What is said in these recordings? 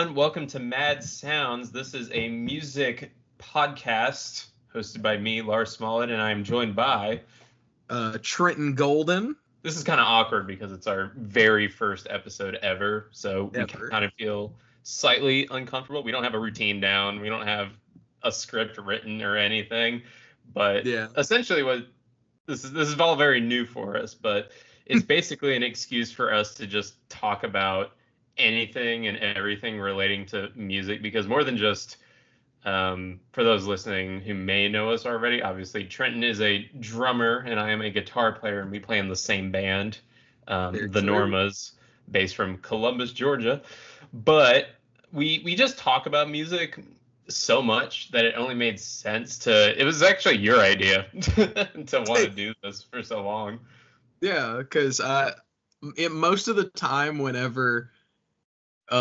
everyone. Welcome to Mad Sounds. This is a music podcast hosted by me, Lars Smallwood, and I'm joined by Trenton Golden. This is kind of awkward because it's our very first episode ever, so we kind of feel slightly uncomfortable. We don't have a routine down. We don't have a script written or anything, but essentially what this is all very new for us, but it's basically an excuse for us to just talk about anything and everything relating to music, because more than just for those listening who may know us already, obviously Trenton is a drummer and I am a guitar player, and we play in the same band, the Normas, based from Columbus, Georgia. But we just talk about music so much that it only made sense to, it was actually your idea to want to do this for so long. Yeah, because most of the time whenever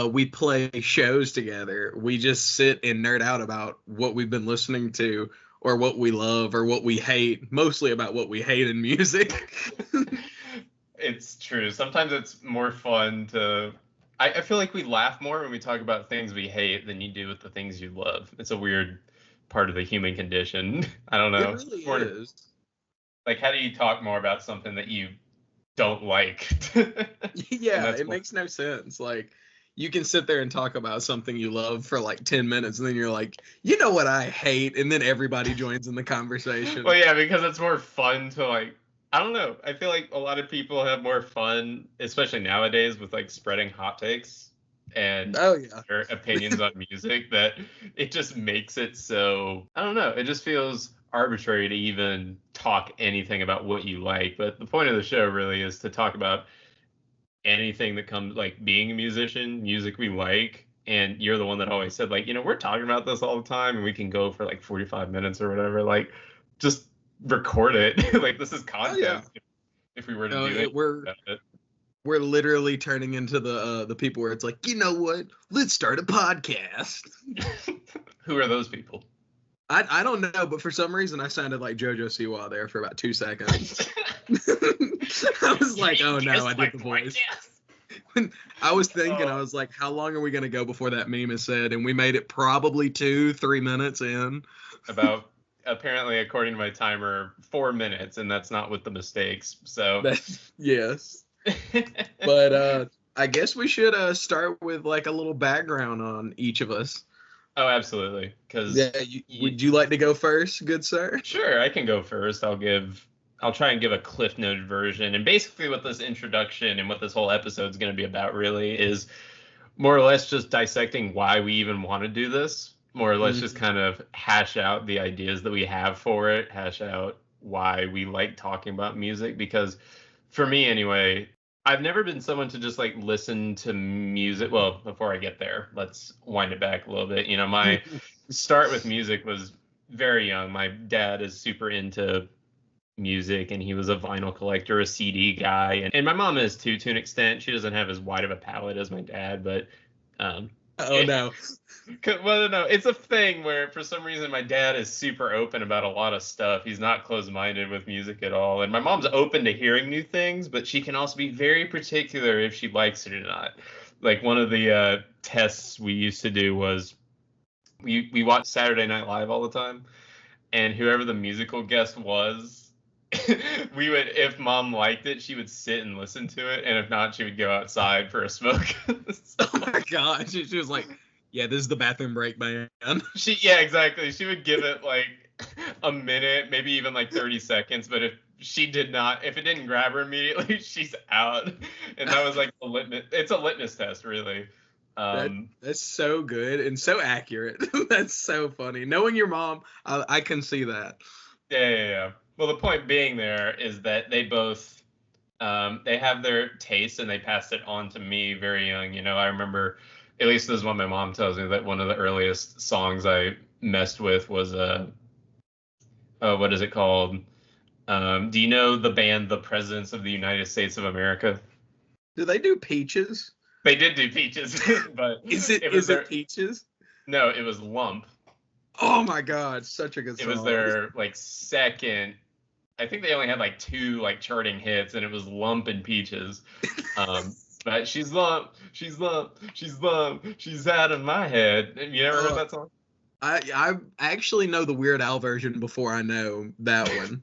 we play shows together, we just sit and nerd out about what we've been listening to or what we love or what we hate, mostly about what we hate in music. It's true. Sometimes it's more fun to... I feel like we laugh more when we talk about things we hate than you do with the things you love. It's a weird part of the human condition. I don't know. It really is. Like, how do you talk more about something that you don't like? Yeah, it makes no sense. Like, you can sit there and talk about something you love for like 10 minutes, and then you're like, you know what I hate? And then everybody joins in the conversation. Well, yeah, because it's more fun to, like, I don't know. I feel like a lot of people have more fun, especially nowadays, with like spreading hot takes and their opinions on music, that it just makes it so, I don't know. It just feels arbitrary to even talk anything about what you like. But the point of the show really is to talk about anything that comes, like being a musician, music we like. And you're the one that always said, like, we're talking about this all the time and we can go for like 45 minutes or whatever. Like, just record it. Like, this is content. If we were to do it, we're literally turning into the people where it's like, you know what? Let's start a podcast. Who are those people? I don't know, but for some reason I sounded like JoJo Siwa there for about 2 seconds. I was like, oh no, I did the voice. I was thinking, I was like, how long are we going to go before that meme is said? And we made it probably 2-3 minutes in. About, apparently, according to my timer, 4 minutes, and that's not with the mistakes. So yes. But I guess we should start with like a little background on each of us. Oh, absolutely. Because would you like to go first, good sir? Sure, I can go first. I'll try and give a Cliff Note version. And basically what this introduction and what this whole episode is going to be about really is more or less just dissecting why we even want to do this. More or less just kind of hash out the ideas that we have for it, hash out why we like talking about music. Because for me anyway, I've never been someone to just like listen to music. Well, before I get there, let's wind it back a little bit. My start with music was very young. My dad is super into music, and he was a vinyl collector, a CD guy, and my mom is too, to an extent. She doesn't have as wide of a palette as my dad, but no. Well, no, it's a thing where for some reason my dad is super open about a lot of stuff. He's not closed-minded with music at all, and my mom's open to hearing new things, but she can also be very particular if she likes it or not. Like, one of the tests we used to do was we watched Saturday Night Live all the time, and whoever the musical guest was, we would, if mom liked it, she would sit and listen to it, and if not, she would go outside for a smoke. So, oh my god, she was like, yeah, this is the bathroom break, man. Yeah, exactly. She would give it like a minute, maybe even like 30 seconds, but if it didn't grab her immediately, she's out. And that was like it's a litmus test, really. That's so good and so accurate. That's so funny. Knowing your mom, I can see that. Yeah. Well, the point being there is that they both, they have their tastes and they passed it on to me very young. I remember, at least this is what my mom tells me, that one of the earliest songs I messed with was, what is it called? Do you know the band The Presidents of the United States of America? Do they do Peaches? They did do Peaches, but is it Peaches? No, it was Lump. Oh my god, such a good song. It was their like second. I think they only had like 2 like charting hits, and it was Lump and Peaches. But she's lump, she's lump, she's lump, she's out of my head. Have you ever heard that song? I actually know the Weird Al version before I know that one.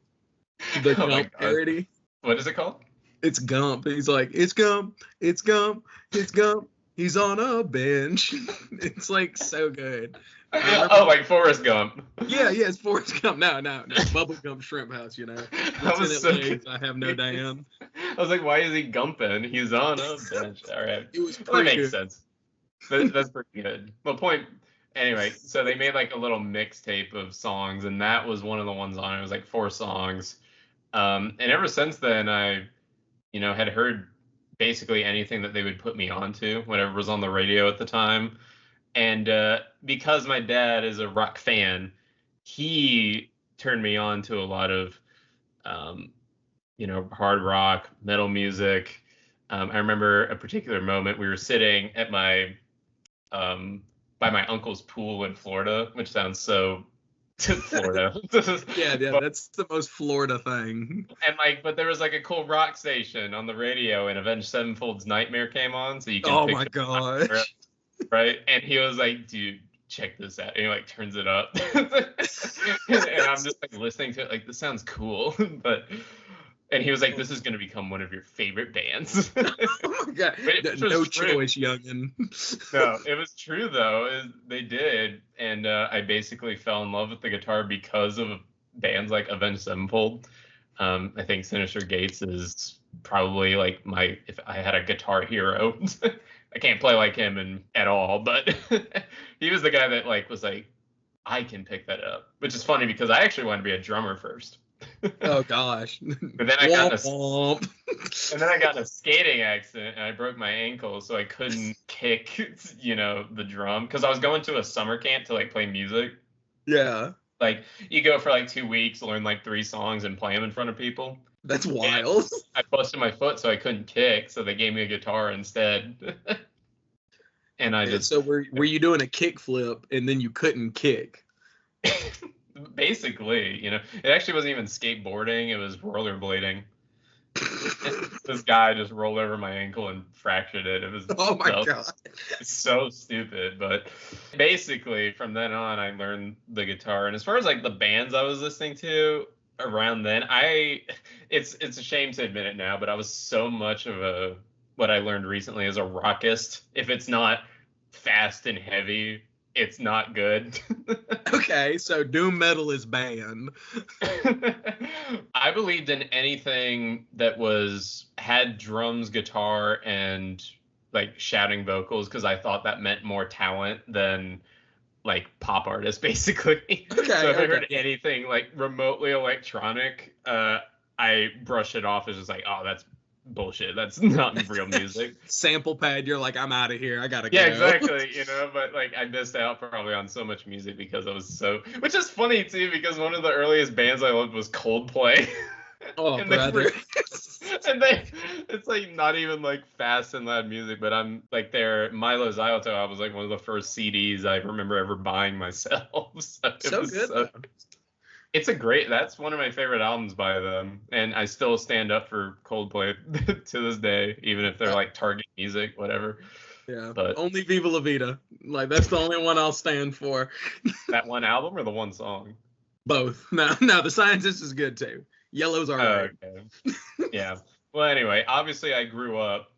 The Gump parody. What is it called? It's Gump. He's like, it's Gump, it's Gump, it's Gump. He's on a bench. It's like so good. Oh, like Forrest Gump. Yeah, it's Forrest Gump. No. Bubble Gump Shrimp House, you know. That was so good. I have no Dan. I was like, why is he gumping? He's on a bench. All right. It was that makes sense. That's pretty good. Anyway, so they made like a little mixtape of songs, and that was one of the ones on it. It was like 4 songs. And ever since then, I, had heard basically anything that they would put me onto, whatever was on the radio at the time. And because my dad is a rock fan, he turned me on to a lot of, hard rock, metal music. I remember a particular moment we were sitting at my, by my uncle's pool in Florida, which sounds so Florida. yeah, that's the most Florida thing. And but there was like a cool rock station on the radio, and Avenged Sevenfold's Nightmare came on, so you can. Oh my gosh! Right, and he was like, "Dude, check this out," and he like turns it up, and I'm just like listening to it, like this sounds cool, and he was like, "This is gonna become one of your favorite bands." Oh my god! No choice, youngin. No, it was true though. They did, and I basically fell in love with the guitar because of bands like Avenged Sevenfold. I think Sinister Gates is probably like if I had a guitar hero. I can't play like him at all, but he was the guy that was like, I can pick that up, which is funny because I actually wanted to be a drummer first. Oh gosh! But then I got in a skating accident and I broke my ankle, so I couldn't kick, the drum because I was going to a summer camp to play music. Yeah. Like you go for 2 weeks, learn 3 songs and play them in front of people. That's wild. And I busted my foot, so I couldn't kick, so they gave me a guitar instead. And so were you doing a kick flip and then you couldn't kick? Basically, it actually wasn't even skateboarding, it was rollerblading. This guy just rolled over my ankle and fractured it. It was God. So stupid. But basically from then on I learned the guitar. And as far as the bands I was listening to around then, it's a shame to admit it now, but I was so much of what I learned recently as a rockist. If it's not fast and heavy, it's not good. Okay, so doom metal is banned. I believed in anything that had drums, guitar, and shouting vocals because I thought that meant more talent than pop artists, basically. Okay, so if I heard anything remotely electronic, I brush it off as just oh, that's bullshit. That's not real music. Sample pad, you're like, I'm out of here. I gotta go. Yeah, exactly. But I missed out probably on so much music because I was which is funny too, because one of the earliest bands I loved was Coldplay. Oh, brother. It's not even fast and loud music, but I'm their Milo Xyloto album was one of the first CDs I remember ever buying myself. So good. That's one of my favorite albums by them, and I still stand up for Coldplay to this day, even if they're Target music, whatever. Yeah, but only Viva La Vida. That's the only one I'll stand for. That one album or the one song? Both. No, The Scientist is good too. Yellow's alright. Okay. Yeah. Well, anyway, obviously I grew up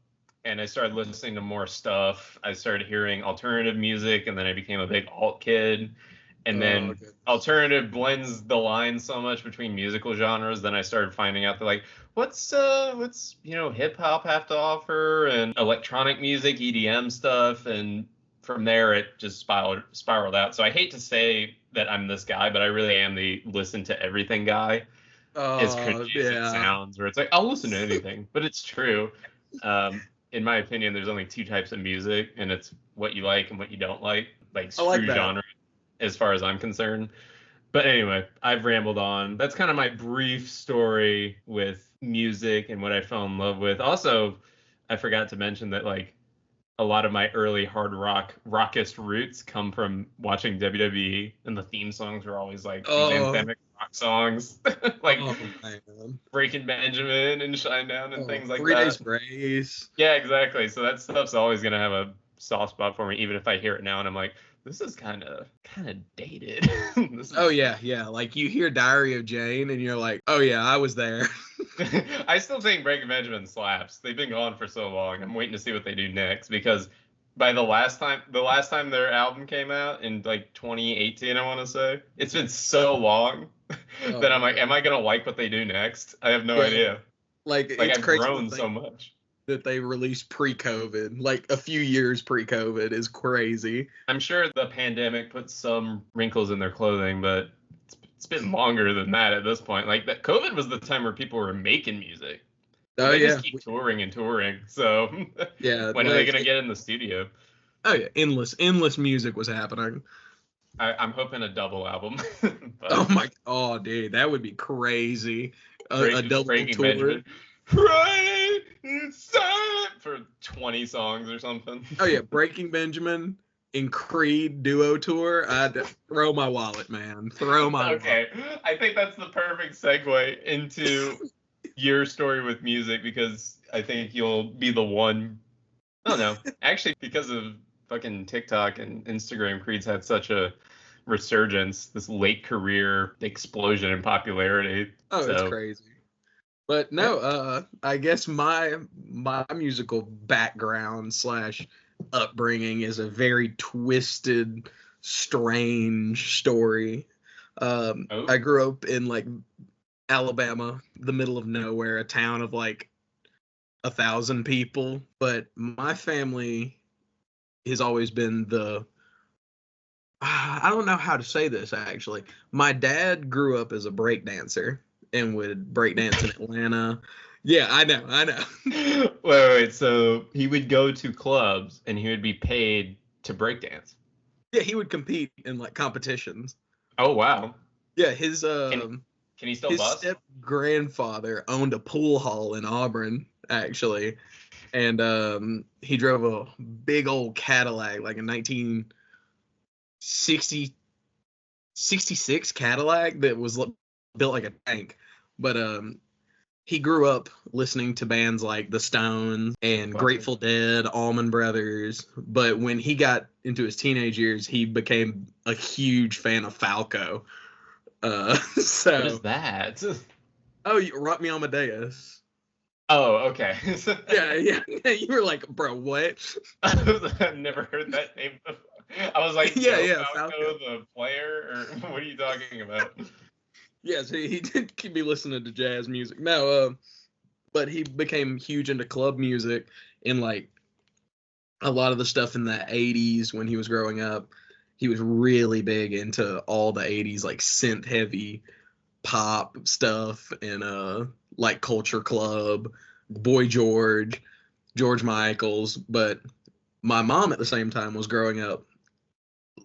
and I started listening to more stuff. I started hearing alternative music, and then I became a big alt kid. And then alternative blends the line so much between musical genres. Then I started finding out that what's hip hop have to offer, and electronic music, EDM stuff, and from there it just spiraled out. So I hate to say that I'm this guy, but I really am the listen to everything guy. As cringy as it sounds, where it's I'll listen to anything, but it's true. In my opinion, there's only 2 types of music, and it's what you like and what you don't like. Screw genre. As far as I'm concerned. But anyway, I've rambled on. That's kind of my brief story with music and what I fell in love with. Also, I forgot to mention that a lot of my early hard rockist roots come from watching WWE, and the theme songs were always these anthemic rock rock songs like Oh man. Breaking Benjamin and Shinedown and things like 3 that. Days Grace. Yeah, exactly. So that stuff's always gonna have a soft spot for me, even if I hear it now and I'm like, this is kind of dated. Oh yeah. Like you hear Diary of Jane and you're like, oh yeah, I was there. I still think Breaking Benjamin slaps. They've been gone for so long. I'm waiting to see what they do next because by the last time their album came out in like 2018, I want to say, it's been so long that I'm like, am I gonna like what they do next? I have no idea. Like Like it's I've crazy grown so much. that they released pre-COVID, like a few years pre-COVID is crazy. I'm sure the pandemic put some wrinkles in their clothing, but it's been longer than that at this point. Like that COVID was the time where people were making music. They just keep touring and touring. So yeah, when are they gonna get in the studio? Oh yeah, endless music was happening. I'm hoping a double album. Oh dude, that would be crazy. A double tour. Benjamin. Right for 20 songs or something. Oh yeah, Breaking Benjamin and Creed duo tour. I'd throw my wallet, man. Throw my wallet. Okay, I think that's the perfect segue into your story with music because I think you'll be the one. I don't know. Actually, because of fucking TikTok and Instagram, Creed's had such a resurgence, this late career explosion in popularity. Oh, it's crazy. But no, I guess my musical background / upbringing is a very twisted, strange story. I grew up in like Alabama, the middle of nowhere, a town of like 1,000 people. But my family has always been I don't know how to say this actually. My dad grew up as a breakdancer and would breakdance in Atlanta. Yeah, I know. Wait. So he would go to clubs and he would be paid to breakdance. Yeah, he would compete in like competitions. Oh wow. Yeah, his Can he still bust? Step grandfather owned a pool hall in Auburn actually, and he drove a big old Cadillac, like a 1966 Cadillac that was built like a tank. But he grew up listening to bands like the Stones and Grateful Dead, Allman Brothers. But when he got into his teenage years, he became a huge fan of Falco. So what is that? Oh, you Rock Me Amadeus. Oh, okay. yeah. You were like, bro, what? I've never heard that name before. I was like, yeah, Falco the player, or what are you talking about? Yes, he did keep me listening to jazz music. No, but he became huge into club music and like a lot of the stuff in the 80s when he was growing up. He was really big into all the 80s like synth heavy pop stuff and like Culture Club, Boy George Michaels. But my mom at the same time was growing up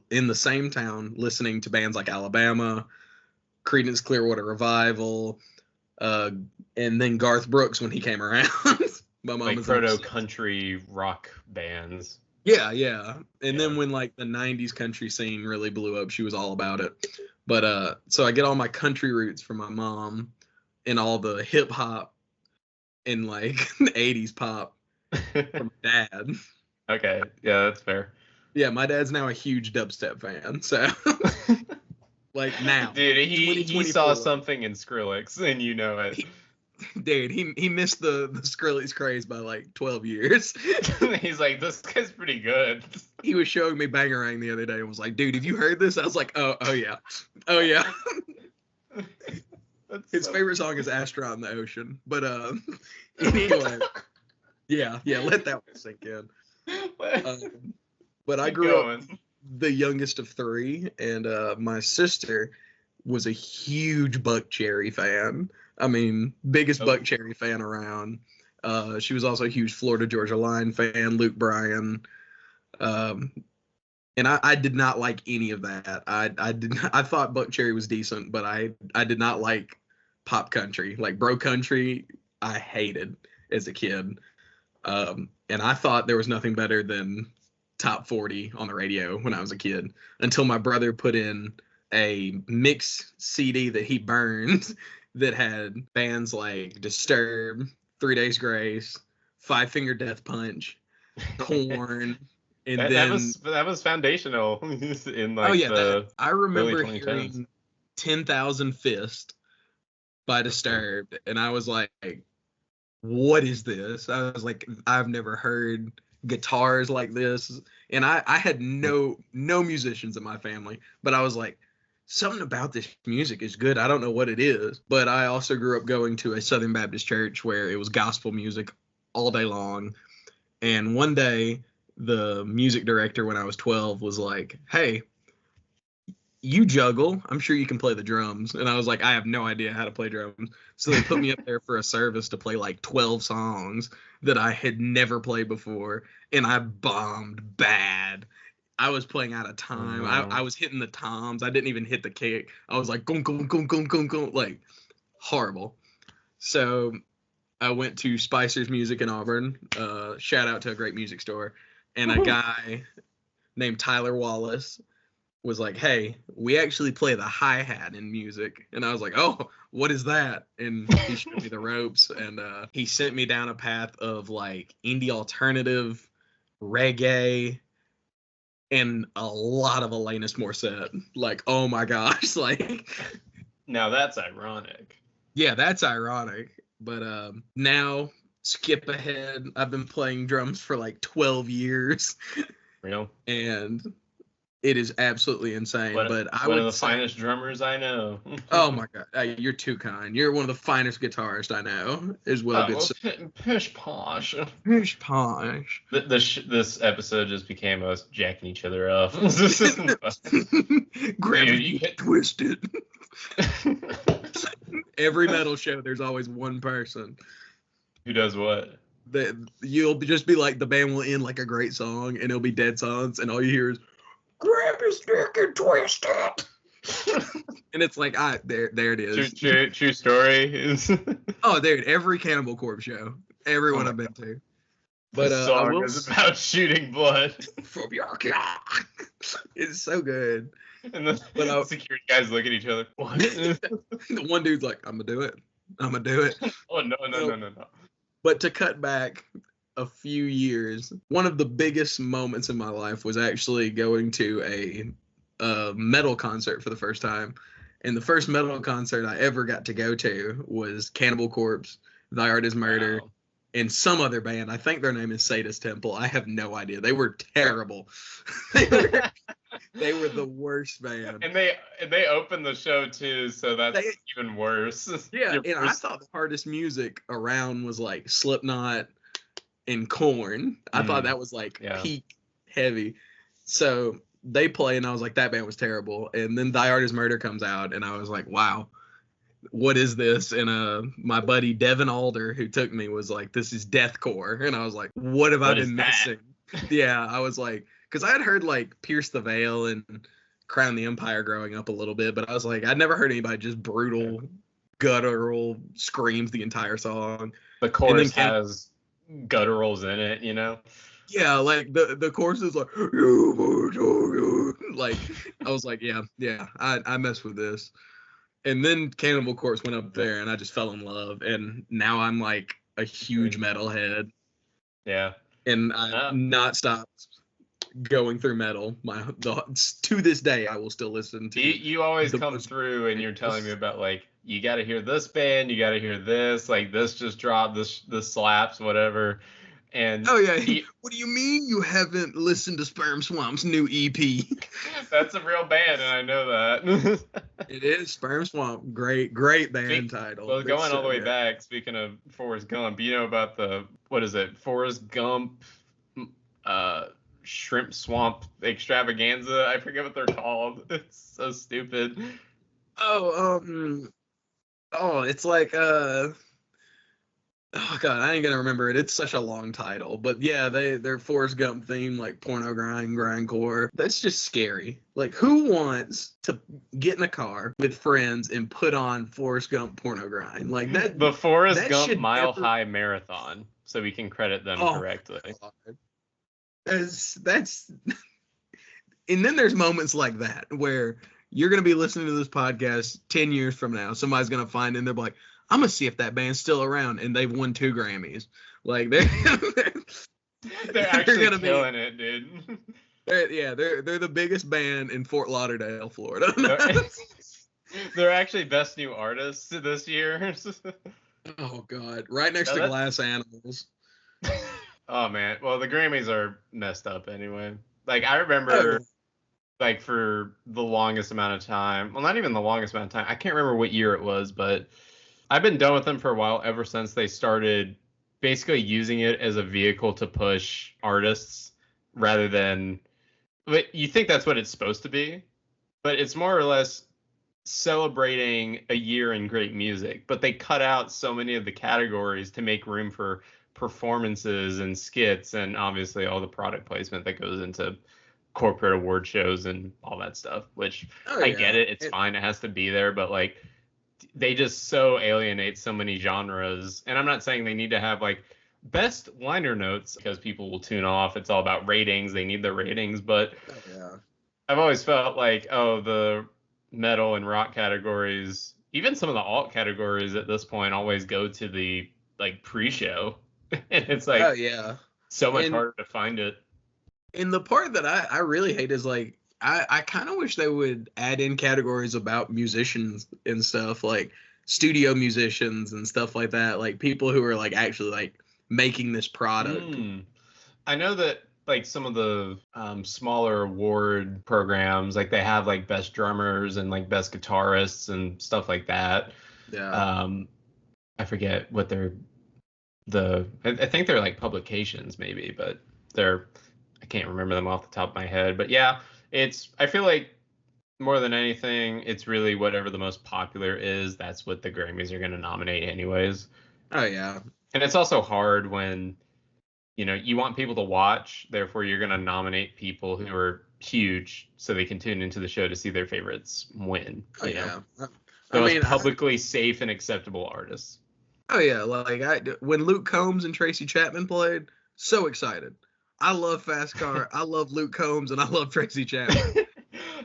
in the same town listening to bands like Alabama, Creedence Clearwater Revival, and then Garth Brooks when he came around. My mom like proto country rock bands. Yeah. And then when like the 90s country scene really blew up, she was all about it. But so I get all my country roots from my mom and all the hip hop and like 80s pop from dad. Okay. Yeah, that's fair. Yeah, my dad's now a huge dubstep fan. So like now. Dude, he saw something in Skrillex and you know it. Dude, he missed the Skrillex craze by like 12 years. He's like, this guy's pretty good. He was showing me Bangarang the other day and was like, dude, have you heard this? I was like, oh yeah. His favorite song is Astronaut in the Ocean. But anyway, yeah, let that one sink in. But I grew up the youngest of three, and my sister was a huge Buck Cherry fan. I mean, biggest Buck Cherry fan around. She was also a huge Florida Georgia Line fan, Luke Bryan. And I did not like any of that. I thought Buck Cherry was decent, but I did not like pop country. Like bro country, I hated as a kid. And I thought there was nothing better than Top 40 on the radio when I was a kid, until my brother put in a mix CD that he burned that had bands like Disturbed, 3 Days Grace, Five Finger Death Punch, Korn, and that was foundational in like I remember early 2010s. hearing 10,000 Fist by Disturbed, and I was like, what is this? I was like, I've never heard guitars like this, and I had no musicians in my family, but I was like, something about this music is good. I don't know what it is, but I also grew up going to a Southern Baptist church where it was gospel music all day long, and one day the music director when I was 12 was like, hey, you juggle, I'm sure you can play the drums. And I was like, I have no idea how to play drums. So they put me up there for a service to play like 12 songs that I had never played before, and I bombed bad. I was playing out of time. I was hitting the toms. I didn't even hit the kick. I was like, gong, gong, gong, gong, gong, gong, like horrible. So I went to Spicer's Music in Auburn. Shout out to a great music store. And a guy named Tyler Wallace was like, hey, we actually play the hi-hat in music. And I was like, oh, what is that? And he showed me the ropes, and he sent me down a path of like indie alternative, reggae, and a lot of Alanis Morissette. Like, oh my gosh, like. Now that's ironic. Yeah, that's ironic. But now, skip ahead. I've been playing drums for like 12 years. Real? And it is absolutely insane. One of the finest drummers I know. Oh my God, you're too kind. You're one of the finest guitarists I know, as well. Pish posh. Pish posh. This episode just became us jacking each other up. Gravity twisted. Every metal show, there's always one person who does what. You'll just be like, the band will end like a great song, and it'll be dead silence, and all you hear is, grab his dick and twist it. And it's like, there it is. True story. Oh, dude, every Cannibal Corpse show, everyone I've been to. But the song is about shooting blood from your cock. It's so good. And the security guys look at each other. What? The one dude's like, I'm gonna do it. Oh no. But to cut back a few years, one of the biggest moments in my life was actually going to a metal concert for the first time. And the first metal concert I ever got to go to was Cannibal Corpse, Thy Art Is Murder, and some other band. I think their name is Sadist Temple. I have no idea. They were terrible. They were the worst band. And they opened the show too, so that's even worse. Yeah, and I thought the hardest music around was like Slipknot and Korn. I thought that was like peak heavy. So they play, and I was like, that band was terrible. And then Thy Art Is Murder comes out, and I was like, wow, what is this? And my buddy Devin Alder, who took me, was like, this is deathcore. And I was like, what have I been missing? Yeah, I was like, because I had heard like Pierce the Veil and Crown the Empire growing up a little bit, but I was like, I'd never heard anybody just brutal, guttural screams the entire song. The chorus has gutturals in it, you know? Yeah, like the chorus is like, like, I was like, yeah, I mess with this. And then Cannibal Corpse went up there, and I just fell in love, and now I'm like a huge metalhead. Yeah. And I've not stopped going through metal. To this day, I will still listen to. You always come through, and you're telling me about like, you got to hear this band, you got to hear this, like this just dropped, this slaps, whatever. And oh yeah, what do you mean you haven't listened to Sperm Swamp's new EP? That's a real band, and I know that. It is Sperm Swamp. Great band title. Well, going all the way back, speaking of Forrest Gump, you know about Forrest Gump Shrimp Swamp Extravaganza? I forget what they're called. It's so stupid. It's like oh god, I ain't gonna remember it. It's such a long title, but yeah, they're Forrest Gump themed, like porno grindcore. That's just scary. Like, who wants to get in a car with friends and put on Forrest Gump porno grind like that? The Forrest Gump Mile High Marathon, so we can credit them correctly. That's and then there's moments like that where you're going to be listening to this podcast 10 years from now. Somebody's going to find it and they're like, I'm going to see if that band's still around. And they've won 2 Grammys. Like, they're actually killing it, dude. They're the biggest band in Fort Lauderdale, Florida. They're actually best new artists this year. Oh, God. Right next to Glass Animals. Oh, man. Well, the Grammys are messed up anyway. Like, I remember, like, for the longest amount of time, well, not even the longest amount of time, I can't remember what year it was, but I've been done with them for a while, ever since they started basically using it as a vehicle to push artists rather than, but you think that's what it's supposed to be, but it's more or less celebrating a year in great music. But they cut out so many of the categories to make room for performances and skits and obviously all the product placement that goes into corporate award shows and all that stuff, which I get it. It's fine. It has to be there, but like they just so alienate so many genres. And I'm not saying they need to have like best liner notes because people will tune off. It's all about ratings. They need the ratings, but I've always felt like, oh, the metal and rock categories, even some of the alt categories at this point always go to the like pre-show. And it's like so much harder to find it. And the part that I really hate is like I kind of wish they would add in categories about musicians and stuff, like studio musicians and stuff like that, like people who are like actually like making this product. I know that like some of the smaller award programs, like they have like best drummers and like best guitarists and stuff like that. I forget what they're I think they're like publications maybe, but I can't remember them off the top of my head. But yeah, I feel like more than anything, it's really whatever the most popular is. That's what the Grammys are going to nominate anyways. Oh yeah. And it's also hard when, you know, you want people to watch, therefore you're going to nominate people who are huge so they can tune into the show to see their favorites win. Oh yeah. The most publicly safe and acceptable artists. Oh yeah, like when Luke Combs and Tracy Chapman played, so excited. I love Fast Car. I love Luke Combs, and I love Tracy Chapman.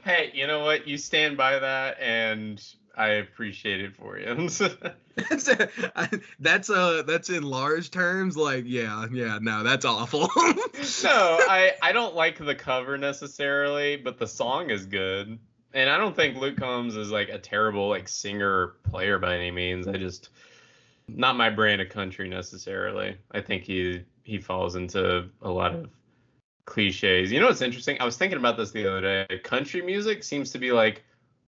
Hey, you know what? You stand by that, and I appreciate it for you. That's in Lars terms. Like, no, that's awful. No, I don't like the cover necessarily, but the song is good. And I don't think Luke Combs is like a terrible like singer or player by any means. Not my brand of country necessarily. I think he falls into a lot of cliches. You know what's interesting? I was thinking about this the other day. Country music seems to be like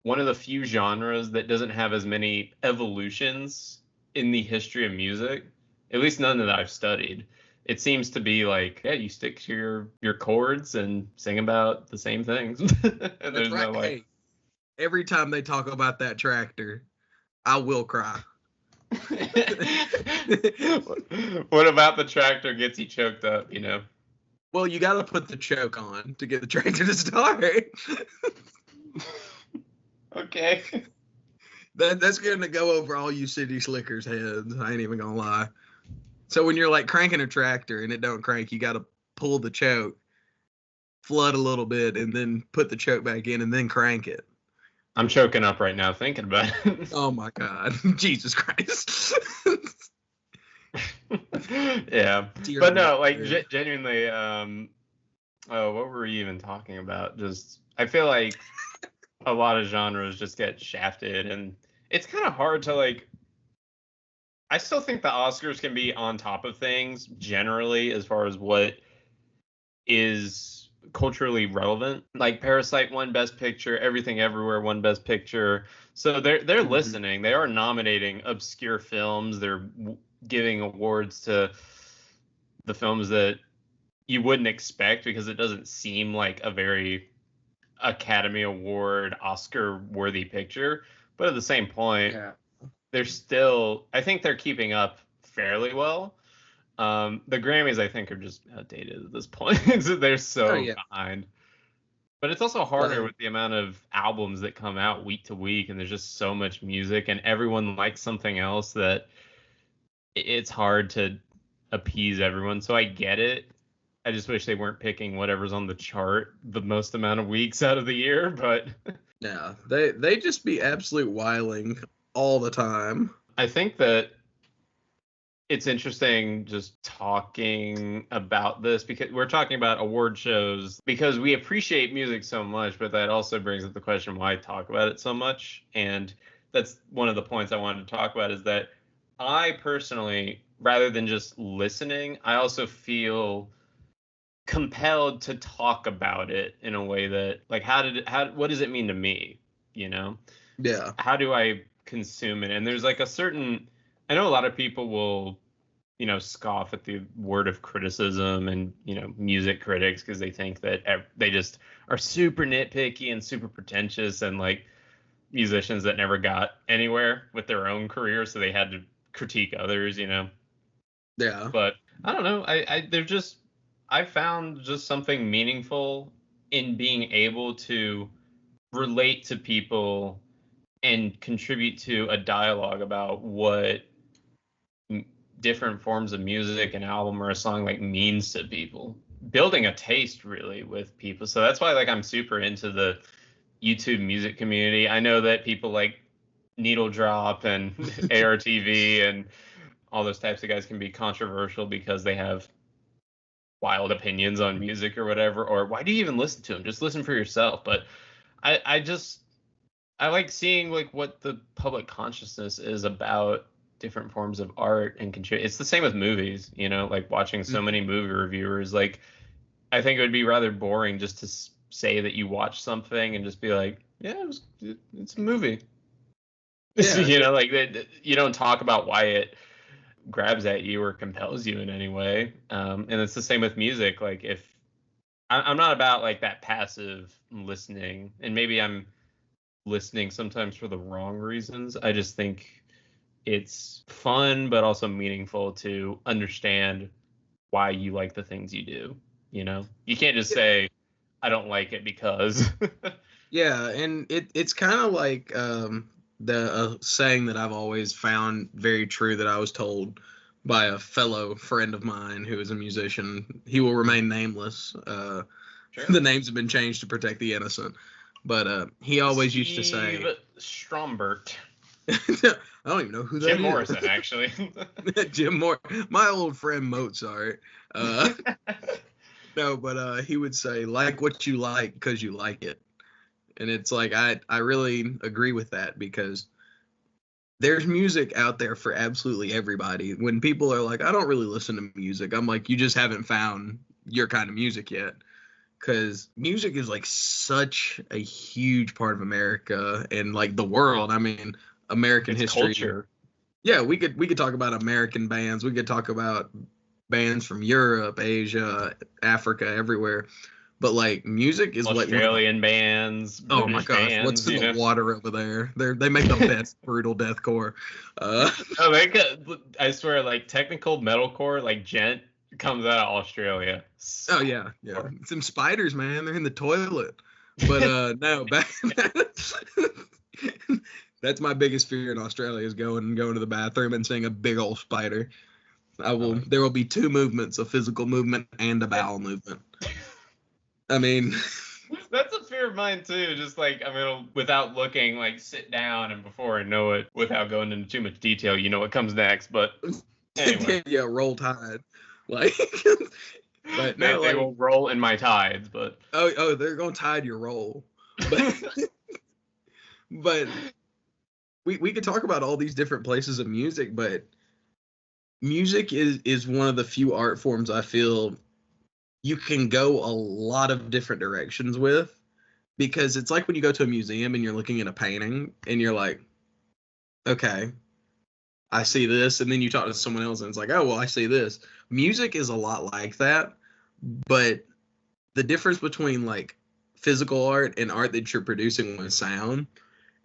one of the few genres that doesn't have as many evolutions in the history of music. At least none that I've studied. It seems to be like, yeah, you stick to your chords and sing about the same things. And there's no like. Hey, every time they talk about that tractor, I will cry. What about the tractor gets you choked up, you know? Well, you got to put the choke on to get the tractor to start. Okay. That's going to go over all you city slickers' heads. I ain't even going to lie. So when you're like cranking a tractor and it don't crank, you got to pull the choke, flood a little bit, and then put the choke back in and then crank it. I'm choking up right now thinking about it. Oh my God. Jesus Christ. Yeah. But no, like genuinely, what were we even talking about? Just, I feel like a lot of genres just get shafted, and it's kind of hard to like, I still think the Oscars can be on top of things generally as far as what is culturally relevant. Like Parasite won Best Picture, Everything Everywhere won Best Picture. So they're listening. They are nominating obscure films. They're giving awards to the films that you wouldn't expect because it doesn't seem like a very Academy Award Oscar worthy picture. But at the same point, they're still, I think they're keeping up fairly well. The Grammys, I think, are just outdated at this point. They're so behind. But it's also harder with the amount of albums that come out week to week, and there's just so much music, and everyone likes something else that it's hard to appease everyone. So I get it. I just wish they weren't picking whatever's on the chart the most amount of weeks out of the year. But Yeah, they just be absolute whiling all the time. I think that it's interesting just talking about this because we're talking about award shows because we appreciate music so much, but that also brings up the question why talk about it so much. And that's one of the points I wanted to talk about is that I personally, rather than just listening, I also feel compelled to talk about it in a way that like what does it mean to me, you know? Yeah. How do I consume it? And there's like a certain I know a lot of people will, scoff at the word of criticism and, music critics because they think that they just are super nitpicky and super pretentious and like musicians that never got anywhere with their own career, so they had to critique others. Yeah. But I don't know. I found just something meaningful in being able to relate to people and contribute to a dialogue about what different forms of music, an album or a song like means to people, building a taste really with people. So that's why like I'm super into the YouTube music community. I know that people like Needle Drop and ARTV and all those types of guys can be controversial because they have wild opinions on music or whatever, or why do you even listen to them? Just listen for yourself. But I like seeing like what the public consciousness is about different forms of art and contribute. It's the same with movies, like watching so many movie reviewers. Like, I think it would be rather boring just to say that you watch something and just be like, yeah, it's a movie. Yeah. Like you don't talk about why it grabs at you or compels you in any way. And it's the same with music. Like if I'm not about like that passive listening, and maybe I'm listening sometimes for the wrong reasons. I just think it's fun, but also meaningful to understand why you like the things you do. You can't just say, I don't like it because. Yeah, and it's kind of like the saying that I've always found very true that I was told by a fellow friend of mine who is a musician. He will remain nameless. Sure. The names have been changed to protect the innocent. But he always used to say Steve Strombert. I don't even know who that Jim is. Morrison, actually. Jim my old friend Mozart. No, but he would say, like what you like because you like it. And it's like I really agree with that because there's music out there for absolutely everybody. When people are like, I don't really listen to music, I'm like, you just haven't found your kind of music yet. Because music is like such a huge part of America and like the world. I mean, American history. Culture. Yeah, we could talk about American bands. We could talk about bands from Europe, Asia, Africa, everywhere. But like music is Australian bands. Oh my gosh, bands, what's in the water over there? They make the best brutal deathcore. I swear, like technical metalcore, like Gent comes out of Australia. Oh yeah. Some spiders, man. They're in the toilet. But no, that's my biggest fear in Australia is going to the bathroom and seeing a big old spider. There will be two movements, a physical movement and a bowel movement. I mean, that's a fear of mine too. Just like, without looking, like sit down and before I know it, without going into too much detail, you know what comes next. But anyway. Yeah, roll tide. Like, but no, they will roll in my tides. But they're gonna tide your roll. But we could talk about all these different places of music, but music is one of the few art forms I feel you can go a lot of different directions with, because it's like when you go to a museum and you're looking at a painting and you're like, okay, I see this, and then you talk to someone else and it's like, oh, well, I see this. Music is a lot like that, but the difference between like physical art and art that you're producing with sound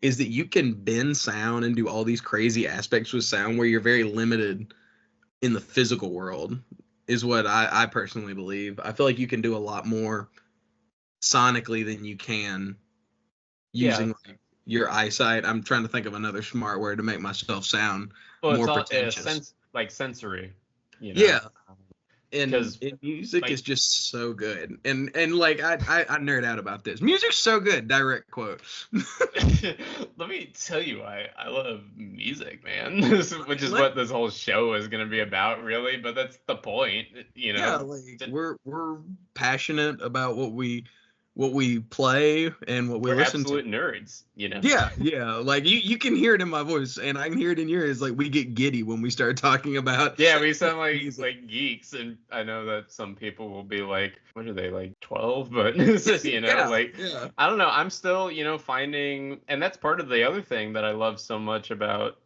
is that you can bend sound and do all these crazy aspects with sound where you're very limited in the physical world, is what I personally believe. I feel like you can do a lot more sonically than you can using like your eyesight. I'm trying to think of another smart word to make myself sound more pretentious. Like sensory. Yeah. And music is just so good. And like I nerd out about this. Music's so good, direct quote. Let me tell you why I love music, man. Which is what this whole show is gonna be about, really. But that's the point, you know. Yeah, like we're passionate about what we play and what we listen to. We're absolute nerds, you know. Yeah. Like you can hear it in my voice, and I can hear it in yours. Like we get giddy when we start talking about. Yeah, we sound like geeks, and I know that some people will be like, "What are they, like 12?" But you know, I don't know. I'm still, you know, finding, and that's part of the other thing that I love so much about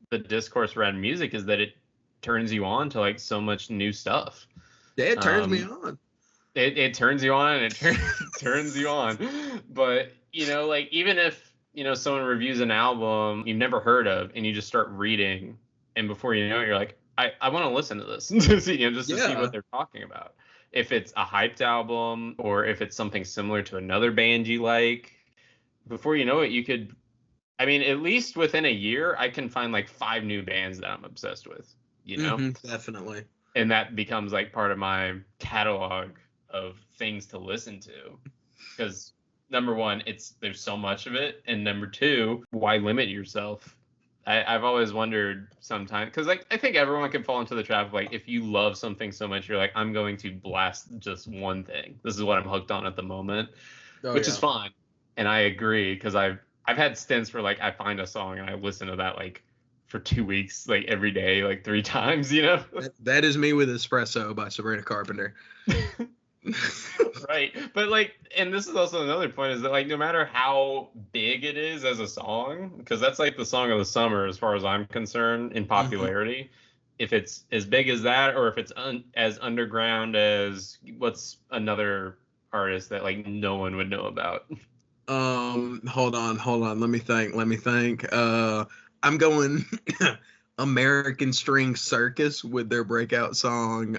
the discourse around music is that it turns you on to like so much new stuff. Yeah, it turns me on. It turns you on, and it turns you on. But, you know, like, even if, you know, someone reviews an album you've never heard of and you just start reading, and before you know it, you're like, I want to listen to this, you know, just to see what they're talking about. If it's a hyped album or if it's something similar to another band you like, before you know it, you could, I mean, at least within a year, I can find like 5 new bands that I'm obsessed with, you know? Definitely. And that becomes like part of my catalog of things to listen to, because number one, there's so much of it, and number two, why limit yourself? I've always wondered sometimes, because like I think everyone can fall into the trap of like, if you love something so much, you're like, I'm going to blast just one thing. This is what I'm hooked on at the moment, which is fine, and I agree, because I've had stints where like I find a song and I listen to that like for 2 weeks, like every day, like 3 times, you know. That is me with Espresso by Sabrina Carpenter. Right, but like, and this is also another point, is that like no matter how big it is as a song, because that's like the song of the summer as far as I'm concerned in popularity, if it's as big as that, or if it's as underground as what's another artist that like no one would know about. Hold on, let me think. I'm going American String Circus with their breakout song.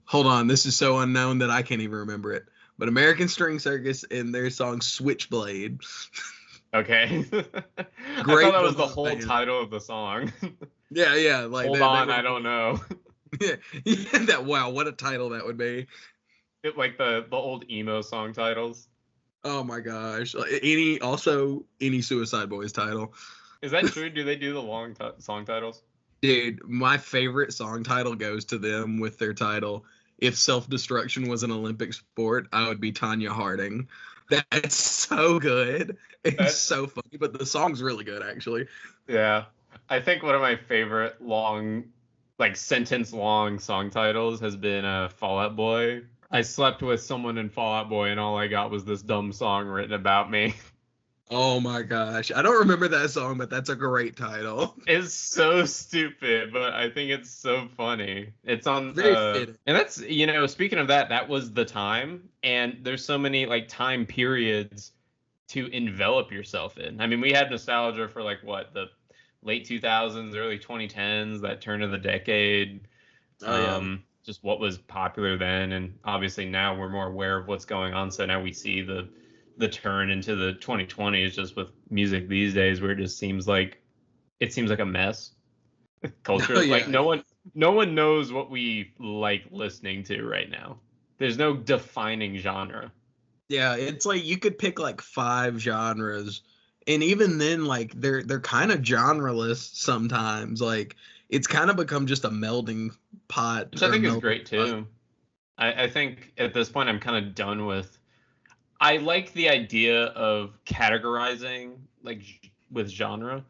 Hold on, this is so unknown that I can't even remember it. But American String Circus and their song Switchblade. Okay. I thought that was the whole title of the song. Yeah. Like, hold on, I don't know. Yeah, wow, what a title that would be. Like the old emo song titles. Oh my gosh. Any Suicide Boys title. Is that true? Do they do the long song titles? Dude, my favorite song title goes to them with their title. If self-destruction was an Olympic sport, I would be Tanya Harding. That's so good. It's so funny, but the song's really good, actually. Yeah. I think one of my favorite long, like sentence-long song titles has been Fall Out Boy. I slept with someone in Fall Out Boy, and all I got was this dumb song written about me. Oh my gosh. I don't remember that song, but that's a great title. It's so stupid, but I think it's so funny. It's on and that's, you know, speaking of that was the time, and there's so many like time periods to envelop yourself in. I mean, we had nostalgia for like what, the late 2000s, early 2010s, that turn of the decade. Just what was popular then, and obviously now we're more aware of what's going on, so now we see the turn into the 2020s just with music these days, where it just seems like a mess culture. Like no one knows what we like listening to right now. There's no defining genre. Yeah, it's like you could pick like 5 genres, and even then, like they're kind of genreless sometimes. Like it's kind of become just a melding pot, which I think is great too. I think at this point I'm kind of done with. I like the idea of categorizing like with genre.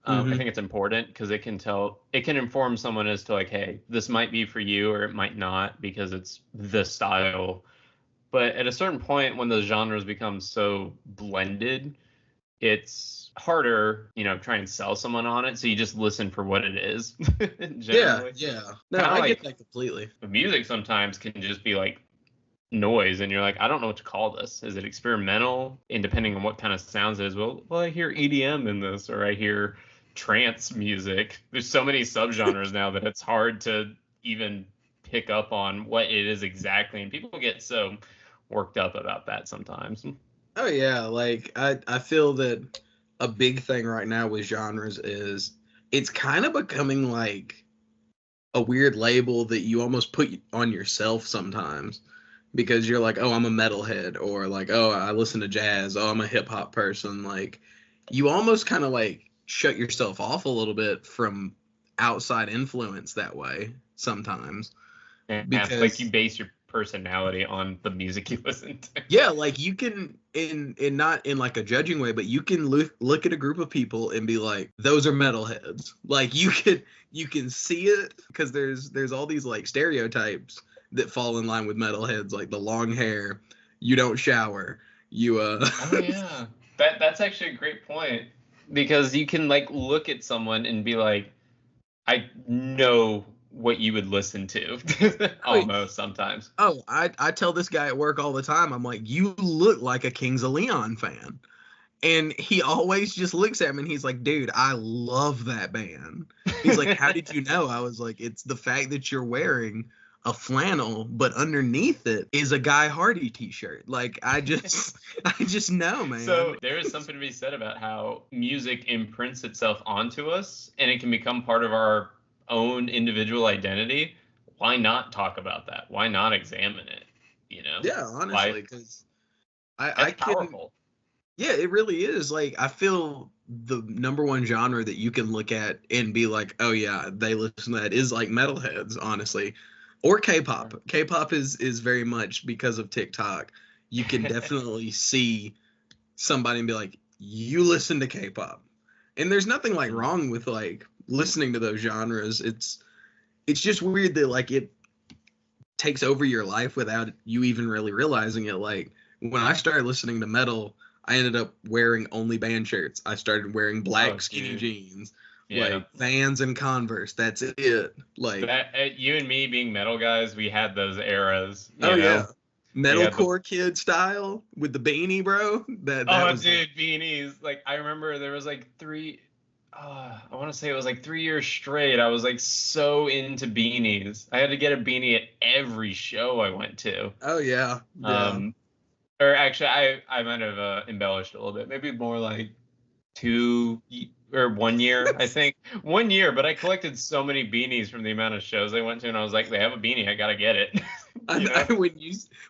I think it's important because it can inform someone as to like, hey, this might be for you or it might not because it's the style. But at a certain point, when those genres become so blended, it's harder, you know, try and sell someone on it. So you just listen for what it is. Yeah. No, I get that completely. Music sometimes can just be like noise, and you're like, I don't know what to call this. Is it experimental? And depending on what kind of sounds it is, well, I hear EDM in this, or I hear trance music. There's so many subgenres now that it's hard to even pick up on what it is exactly, and people get so worked up about that sometimes. Oh yeah, like I feel that a big thing right now with genres is it's kind of becoming like a weird label that you almost put on yourself sometimes, because you're like, oh, I'm a metalhead, or like, oh, I listen to jazz, oh, I'm a hip hop person. Like, you almost kind of like shut yourself off a little bit from outside influence that way sometimes. Because like you base your personality on the music you listen to. Yeah, like you can, in not in like a judging way, but you can look at a group of people and be like, those are metalheads. Like you can see it, because there's all these like stereotypes that fall in line with metalheads, like the long hair, you don't shower, you Oh yeah, that's actually a great point, because you can like look at someone and be like, I know what you would listen to almost sometimes. Oh, I tell this guy at work all the time, I'm like, you look like a Kings of Leon fan. And he always just looks at me and he's like, dude, I love that band. He's like, how did you know? I was like, it's the fact that you're wearing a flannel, but underneath it is a Guy Hardy t-shirt. Like, I just know, man. So there is something to be said about how music imprints itself onto us, and it can become part of our own individual identity. Why not talk about that? Why not examine it? You know? Yeah, honestly, because I can. Powerful. Yeah, it really is. Like, I feel the number one genre that you can look at and be like, oh yeah, they listen to that, is like metalheads, honestly, or K-pop. K-pop is very much because of TikTok. You can definitely see somebody and be like, you listen to K-pop, and there's nothing like wrong with like listening to those genres. It's just weird that like it takes over your life without you even really realizing it. Like when I started listening to metal, I ended up wearing only band shirts. I started wearing black skinny jeans, like Vans and Converse. That's it. Like you and me being metal guys, we had those eras. You know? Yeah, metalcore kid style with the beanie, bro. That was dude, beanies. Like I remember there was like I want to say it was like 3 years straight. I was like so into beanies. I had to get a beanie at every show I went to. Oh yeah. Or actually, I might have embellished a little bit. Maybe more like 2 or 1 year, I think. 1 year, but I collected so many beanies from the amount of shows I went to, and I was like, they have a beanie, I gotta get it.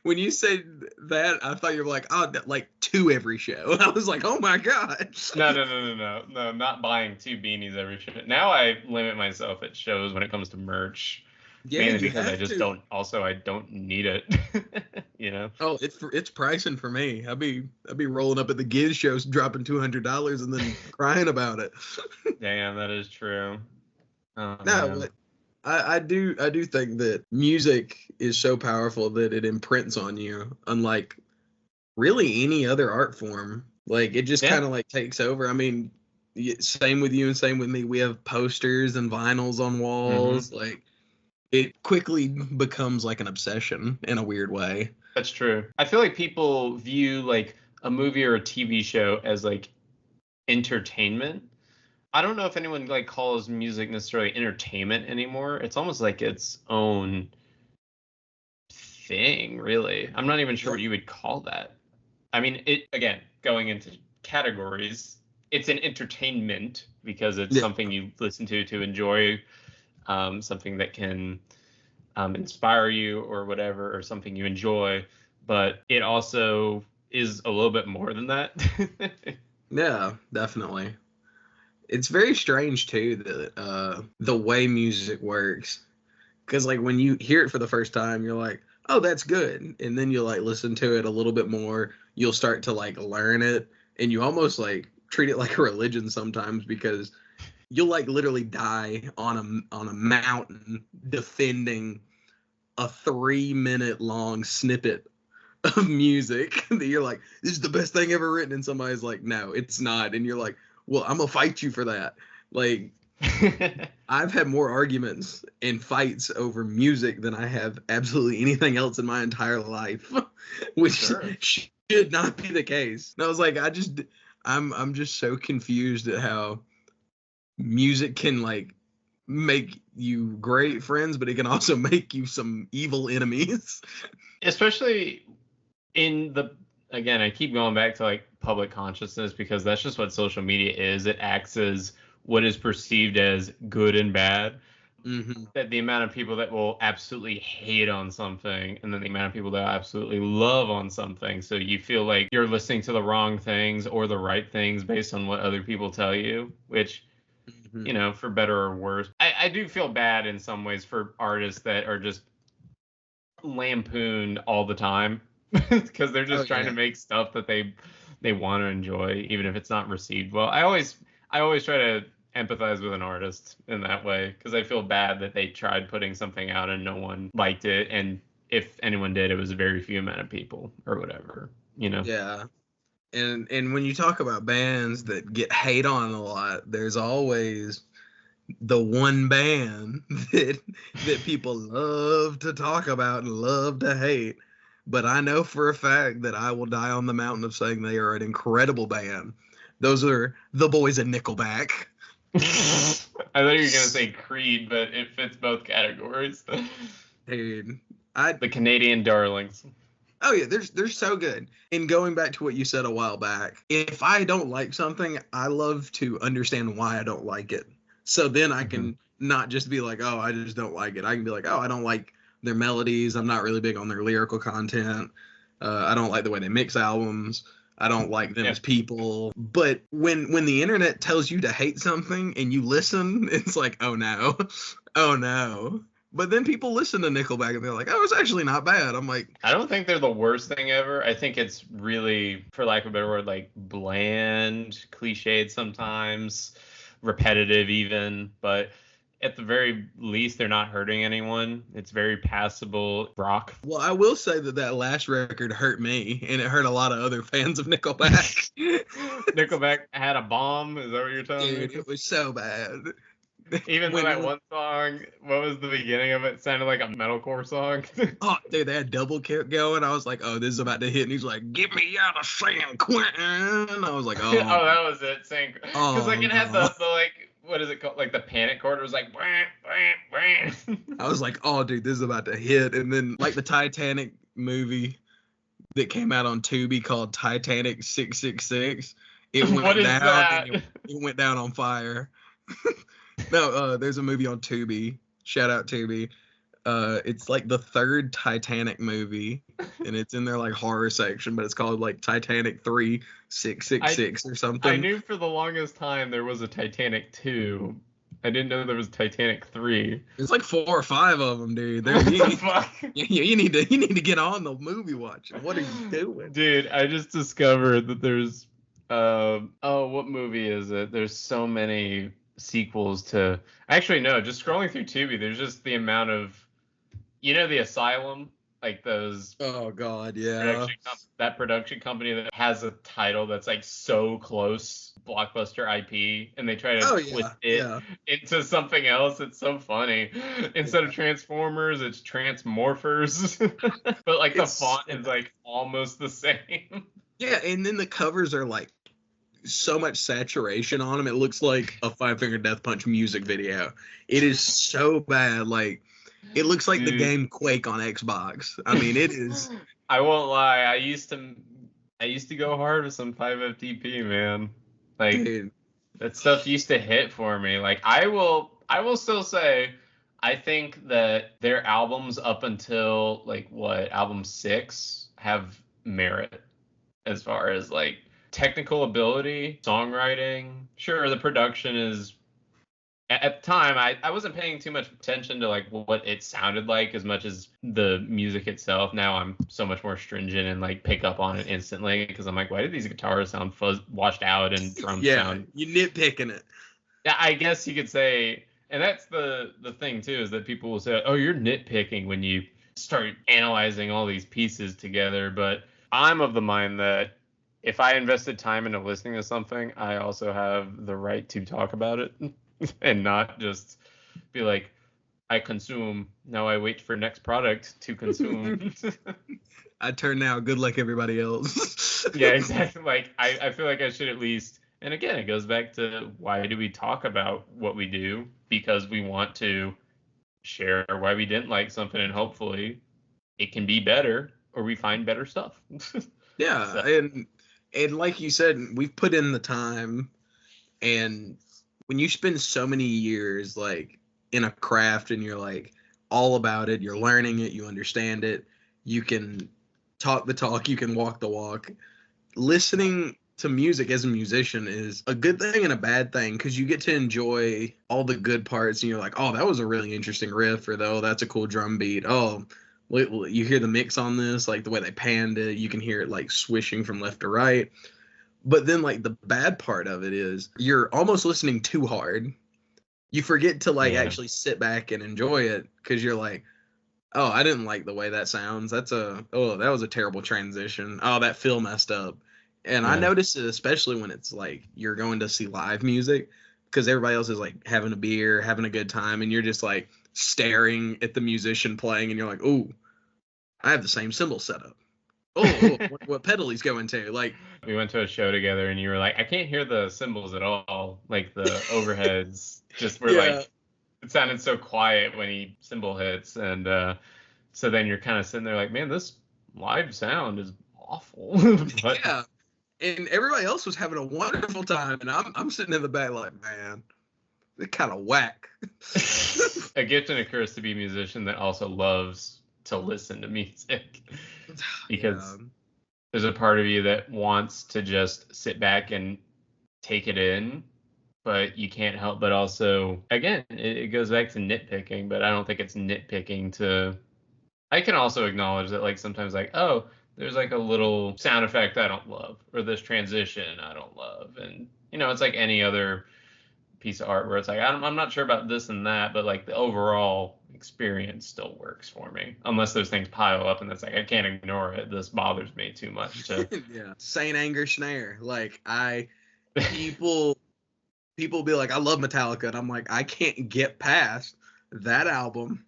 When you said that, I thought you were like, oh, like 2 every show. I was like, oh my god. No, not buying 2 beanies every show. Now I limit myself at shows when it comes to merch. Yeah, mainly because I just don't. Also, I don't need it. You know. Oh, it's pricing for me. I'd be rolling up at the Giz shows, dropping $200, and then crying about it. Damn, that is true. Oh, no, man. But I do think that music is so powerful that it imprints on you, unlike really any other art form. Like it just kind of like takes over. I mean, same with you and same with me. We have posters and vinyls on walls, like. It quickly becomes like an obsession in a weird way. That's true. I feel like people view like a movie or a TV show as like entertainment. I don't know if anyone like calls music necessarily entertainment anymore. It's almost like its own thing, really. I'm not even sure what you would call that. I mean, it again, going into categories, it's an entertainment because it's something you listen to enjoy. Something that can inspire you or whatever, or something you enjoy, but it also is a little bit more than that. Yeah, definitely. It's very strange too that the way music works, because like when you hear it for the first time, you're like, oh, that's good, and then you'll like listen to it a little bit more, you'll start to like learn it, and you almost like treat it like a religion sometimes, because you'll like literally die on a mountain defending a 3-minute long snippet of music that you're like, this is the best thing ever written, and somebody's like, no, it's not, and you're like, well, I'm gonna fight you for that. Like I've had more arguments and fights over music than I have absolutely anything else in my entire life, which should not be the case. And I was like, I'm just so confused at how music can like make you great friends, but it can also make you some evil enemies. Especially again, I keep going back to like public consciousness, because that's just what social media is. It acts as what is perceived as good and bad. that the amount of people that will absolutely hate on something, and then the amount of people that absolutely love on something. So you feel like you're listening to the wrong things or the right things based on what other people tell you, which, you know, for better or worse. I do feel bad in some ways for artists that are just lampooned all the time because they're just trying to make stuff that they want to enjoy, even if it's not received well. I always try to empathize with an artist in that way, because I feel bad that they tried putting something out and no one liked it, and if anyone did, it was a very few amount of people or whatever, you know. Yeah. And when you talk about bands that get hate on a lot, there's always the one band that people love to talk about and love to hate. But I know for a fact that I will die on the mountain of saying they are an incredible band. Those are the boys at Nickelback. I thought you were gonna say Creed, but it fits both categories. Dude, the Canadian darlings. Oh yeah, they're so good. And going back to what you said a while back, if I don't like something, I love to understand why I don't like it. So then I can not just be like, oh, I just don't like it. I can be like, oh, I don't like their melodies. I'm not really big on their lyrical content. I don't like the way they mix albums. I don't like them as people. But when the internet tells you to hate something and you listen, it's like, oh no, oh no. But then people listen to Nickelback and they're like, oh, it's actually not bad. I'm like, I don't think they're the worst thing ever. I think it's really, for lack of a better word, like bland, cliched sometimes, repetitive even. But at the very least, they're not hurting anyone. It's very passable rock. Well, I will say that last record hurt me, and it hurt a lot of other fans of Nickelback. Nickelback had a bomb? Is that what you're telling me? Dude, it was so bad. Even though that one song, what was the beginning of it? Sounded like a metalcore song. Oh, dude, they had double kick going. I was like, oh, this is about to hit. And he's like, get me out of San Quentin. I was like, oh. Oh, that was it. Because like it had the like, what is it called? Like the panic chord. It was like, bwah, bwah, bwah. I was like, oh, dude, this is about to hit. And then like the Titanic movie that came out on Tubi called Titanic 666. It went down. And it went down on fire. No, there's a movie on Tubi. Shout out Tubi. It's like the third Titanic movie, and it's in their like horror section, but it's called like Titanic 3666 or something. I knew for the longest time there was a Titanic 2. I didn't know there was Titanic 3. It's like 4 or 5 of them, dude. What the fuck? You need to get on the movie watching. What are you doing, dude? I just discovered that there's what movie is it? There's so many sequels to, actually no, just scrolling through Tubi, there's just the amount of, you know, the Asylum, like those, oh god, yeah, that production company that has a title that's like so close, blockbuster IP, and they try to twist it into something else. It's so funny. Instead of Transformers, it's Transmorphers. But like the font is like almost the same. Yeah, and then the covers are like so much saturation on them. It looks like a Five Finger Death Punch music video. It is so bad. Like, it looks like the game Quake on Xbox. I mean, it is. I won't lie. I used to go hard with some 5FTP, man. Like, dude, that stuff used to hit for me. Like, I will still say, I think that their albums up until like album 6 have merit as far as like technical ability, songwriting. Sure, the production is, at the time I wasn't paying too much attention to like what it sounded like as much as the music itself. Now I'm so much more stringent and like pick up on it instantly, because I'm like, why did these guitars sound washed out and drums sound? You nitpicking it. Yeah, I guess you could say, and that's the thing too, is that people will say, oh, you're nitpicking when you start analyzing all these pieces together. But I'm of the mind that if I invested time into listening to something, I also have the right to talk about it and not just be like, I consume, now I wait for next product to consume. I turn now, good like everybody else. Yeah, exactly. Like, I feel like I should at least, and again, it goes back to why do we talk about what we do? Because we want to share why we didn't like something, and hopefully it can be better, or we find better stuff. Yeah, so. And like you said, we've put in the time, and when you spend so many years like in a craft and you're like all about it, you're learning it, you understand it, you can talk the talk, you can walk the walk. Listening to music as a musician is a good thing and a bad thing because you get to enjoy all the good parts and you're like, oh, that was a really interesting riff, or oh, that's a cool drum beat. Oh, you hear the mix on this, like the way they panned it, you can hear it like swishing from left to right. But then like the bad part of it is you're almost listening too hard. You forget to like actually sit back and enjoy it because you're like, oh, I didn't like the way that sounds. That was a terrible transition. Oh, that fill messed up. And I notice it especially when it's like you're going to see live music because everybody else is like having a beer, having a good time, and you're just like staring at the musician playing, and you're like, oh, I have the same cymbal setup. What pedal he's going to. Like, we went to a show together, and you were like, I can't hear the cymbals at all. Like the overheads just were like, it sounded so quiet when he cymbal hits, and so then you're kind of sitting there like, man, this live sound is awful. But, yeah. And everybody else was having a wonderful time, and I'm sitting in the back like, man, they're kind of whack. A gift and a curse to be a musician that also loves to listen to music, because there's a part of you that wants to just sit back and take it in, but you can't help but also, again, it goes back to nitpicking, but I don't think it's nitpicking to, I can also acknowledge that like sometimes like, oh, there's like a little sound effect I don't love, or this transition I don't love. And, you know, it's like any other piece of art where it's like, I'm not sure about this and that, but like the overall experience still works for me. Unless those things pile up and it's like, I can't ignore it. This bothers me too much to. Yeah. Saint Anger Snare. Like people be like, I love Metallica. And I'm like, I can't get past that album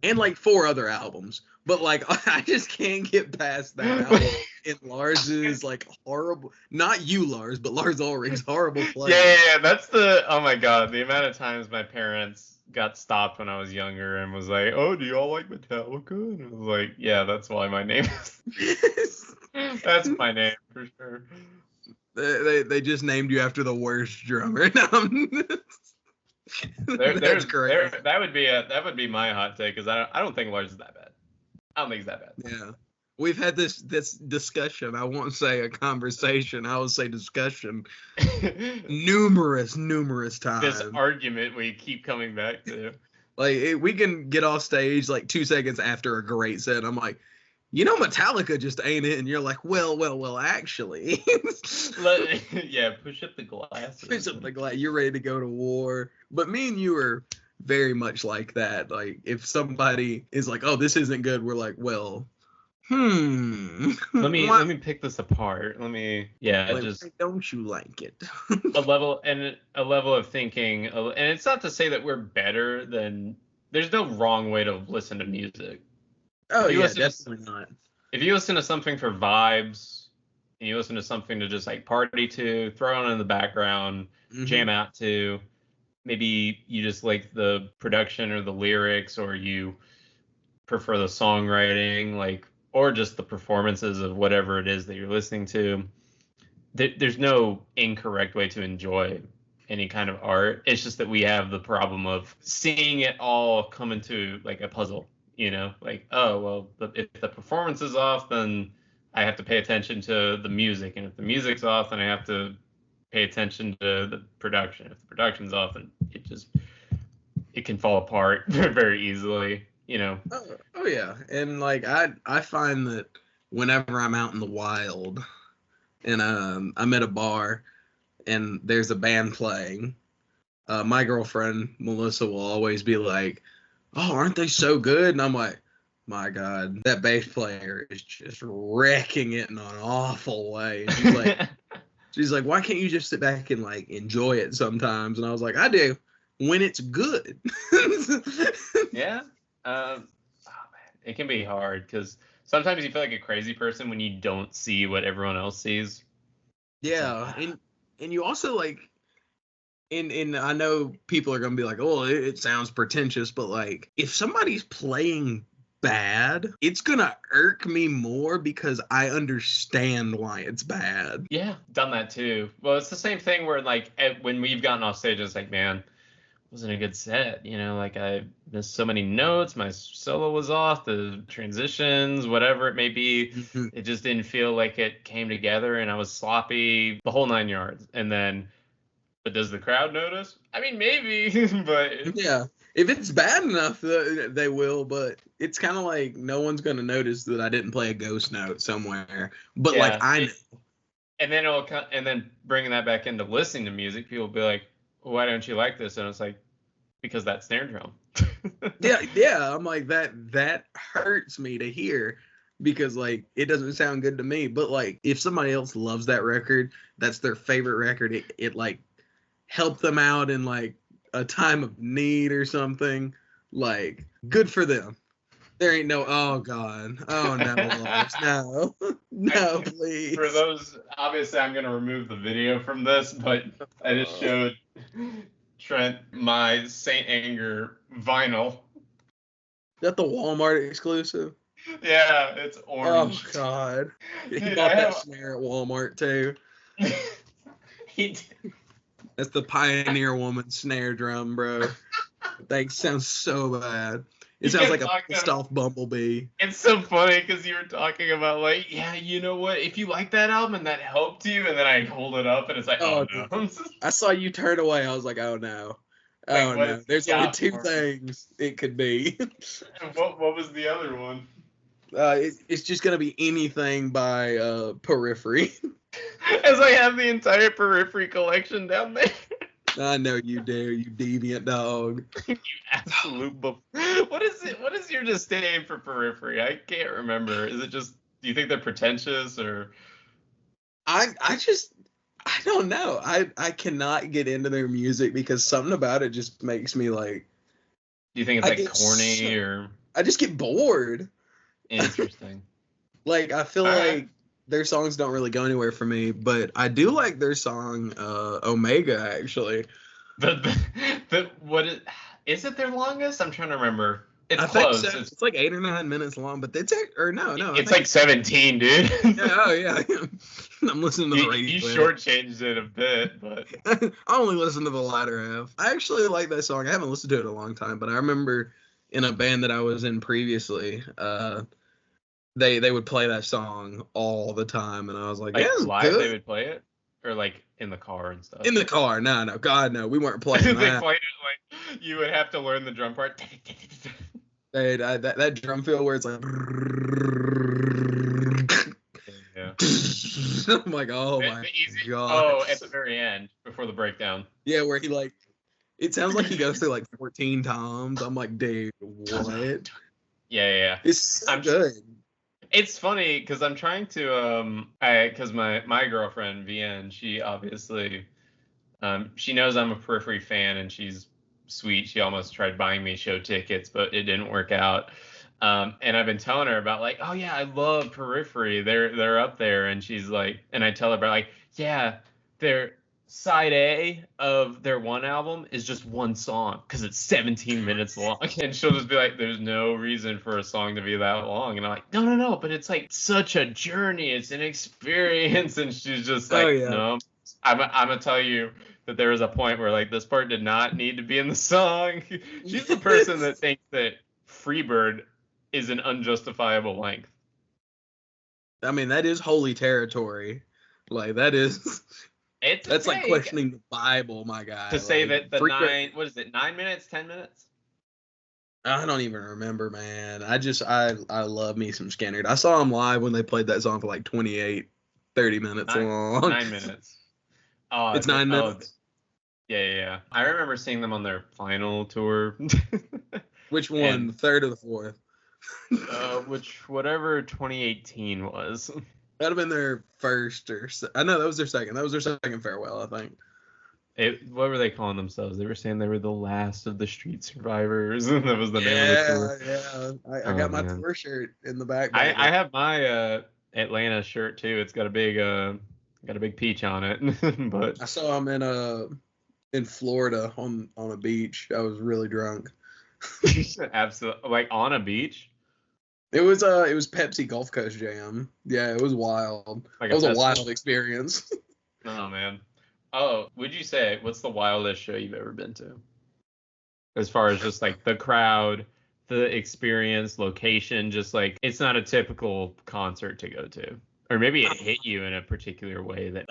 and like 4 other albums. But like, I just can't get past that album. And Lars's like horrible, not you, Lars, but Lars Ulrich's horrible play. Yeah, that's the, oh my God, the amount of times my parents got stopped when I was younger and was like, oh, do you all like Metallica? And I was like, yeah, that's why my name is, that's my name for sure. They just named you after the worst drummer. That's correct. That would be my hot take, because I don't think Lars is that bad. I don't think he's that bad. Yeah. We've had this discussion. I won't say a conversation. I will say discussion numerous times. This argument we keep coming back to. Like, we can get off stage like 2 seconds after a great set. I'm like, you know, Metallica just ain't it. And you're like, well, actually. Yeah, push up the glass. Push up the glass. You're ready to go to war. But me and you are very much like that. Like, if somebody is like, oh, this isn't good, we're like, well, let me pick this apart. Like, just don't you like it? a level of thinking, and it's not to say that we're better than. There's no wrong way to listen to music. Oh yeah, definitely not. If you listen to something for vibes, and you listen to something to just like party to, throw on in the background, jam out to, maybe you just like the production or the lyrics, or you prefer the songwriting, like, or just the performances of whatever it is that you're listening to. There's no incorrect way to enjoy any kind of art. It's just that we have the problem of seeing it all come into like a puzzle, you know, like, oh, well, if the performance is off, then I have to pay attention to the music. And if the music's off, then I have to pay attention to the production. If the production's off, then it can fall apart very easily, you know. Oh yeah. And like I find that whenever I'm out in the wild and I'm at a bar and there's a band playing, my girlfriend Melissa will always be like, oh, aren't they so good? And I'm like, my God, that bass player is just wrecking it in an awful way. And she's like, why can't you just sit back and like enjoy it sometimes? And I was like, I do, when it's good. Yeah. Oh man, it can be hard because sometimes you feel like a crazy person when you don't see what everyone else sees. Yeah, and you also like, and I know people are gonna be like, oh, it sounds pretentious, but like if somebody's playing bad, it's gonna irk me more because I understand why it's bad. Yeah, done that too. Well, it's the same thing where like when we've gotten off stage, it's like, man, wasn't a good set. Like I missed so many notes, my solo was off, the transitions, whatever it may be. Mhm. It just didn't feel like it came together, and I was sloppy the whole 9 yards. And then, but does the crowd notice? I mean, maybe, but Yeah. If it's bad enough, they will, but it's kind of like no one's going to notice that I didn't play a ghost note somewhere. But like yeah. I know. And then and then bringing that back into listening to music, people will be like, "Why don't you like this?" And it's like, because that snare drum. Yeah, I'm like that hurts me to hear because like it doesn't sound good to me. But like if somebody else loves that record, that's their favorite record. It like helped them out in like a time of need or something. Like good for them. There ain't no oh god. Oh no, Lars. No. No, please. For those, obviously I'm gonna remove the video from this, but I just showed Trent my Saint Anger vinyl. Is that the Walmart exclusive? Yeah, it's orange. Oh god. He Dude, bought that snare at Walmart too. He did. That's the Pioneer Woman snare drum, bro. That sounds so bad. It sounds like a pissed off bumblebee. It's so funny because you were talking about like, yeah, you know what? If you like that album and that helped you, and then I hold it up and it's like, oh no. I saw you turn away. I was like, oh no. Oh no. There's only two things it could be. What was the other one? It's just gonna be anything by Periphery. As I have the entire Periphery collection down there. I know you do, you deviant dog. You absolute What is it? What is your disdain for Periphery? I can't remember. Is it just, do you think they're pretentious or? I don't know. I cannot get into their music because something about it just makes me like. Do you think it's like corny or? I just get bored. Interesting. Like I feel like their songs don't really go anywhere for me, but I do like their song Omega actually. The what is it their longest? I'm trying to remember. It's close. So. It's like 8 or 9 minutes long, but it's no. It's like 17, dude. Yeah. I'm listening to the radio. You shortchanged it a bit, but I only listen to the latter half. I actually like that song. I haven't listened to it in a long time, but I remember in a band that I was in previously, they would play that song all the time, and I was like yeah, live good. They would play it, or like in the car and stuff. In the car, no, God, no, we weren't playing. They played it like you would have to learn the drum part. That drum fill where it's like. Yeah. I'm like, oh my god. Oh, at the very end before the breakdown. Yeah, where he like. It sounds like he goes through like 14 times. I'm like, dude, what? Yeah. It's so good. It's funny because I'm trying to because my girlfriend Vienne, she obviously she knows I'm a Periphery fan and she's sweet. She almost tried buying me show tickets, but it didn't work out. And I've been telling her about like, oh yeah, I love Periphery. They're up there, and she's like, and I tell her about like, yeah, they're. Side A of their one album is just one song because it's 17 minutes long, and she'll just be like, there's no reason for a song to be that long, and I'm like, no, but it's like such a journey, it's an experience, and she's just like, no, I'm gonna tell you that there was a point where like this part did not need to be in the song. She's the person that thinks that Freebird is an unjustifiable length. I mean, that is holy territory. Like that is. That's like questioning the Bible, my guy. To say that the 9 minutes, 10 minutes? I don't even remember, man. I love me some Skynyrd. I saw them live when they played that song for like 28, 30 minutes long. 9 minutes. Oh, it's 9 minutes. Yeah. I remember seeing them on their final tour. Which one? The third or the fourth? Whatever 2018 was. That'd have been their first I know that was their second. That was their second farewell, I think. What were they calling themselves? They were saying they were the last of the street survivors. That was the name of the tour. Yeah. I got my tour shirt in the back. I have my Atlanta shirt too. It's got a big peach on it. But I saw them in Florida on a beach. I was really drunk. Absolutely, like on a beach. It was Pepsi Gulf Coast Jam. Yeah, it was wild. It was a wild experience. Oh man. Oh, would you say what's the wildest show you've ever been to? as far as just like the crowd, the experience, location, just like it's not a typical concert to go to. Or maybe it hit you in a particular way that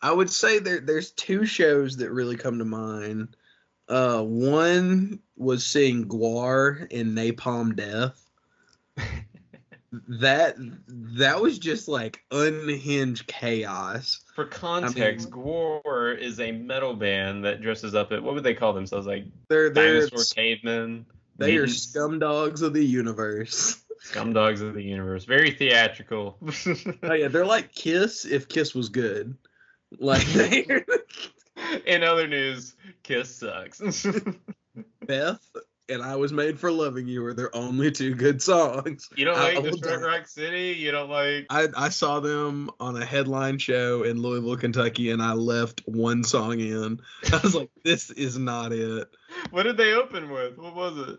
I would say there's two shows that really come to mind. One was seeing Guar in Napalm Death. That was just like unhinged chaos. For context, Guar is a metal band that dresses up at, what would they call themselves? Like they're dinosaur cavemen. They are scumdogs of the universe. Scumdogs of the universe. Very theatrical. Oh yeah, they're like Kiss if Kiss was good. Like in other news, Kiss sucks. Beth and I Was Made for Loving You are their only two good songs. You don't like Detroit Rock City? You don't like... I saw them on a headline show in Louisville, Kentucky, and I left one song in. I was like, this is not it. What did they open with? What was it?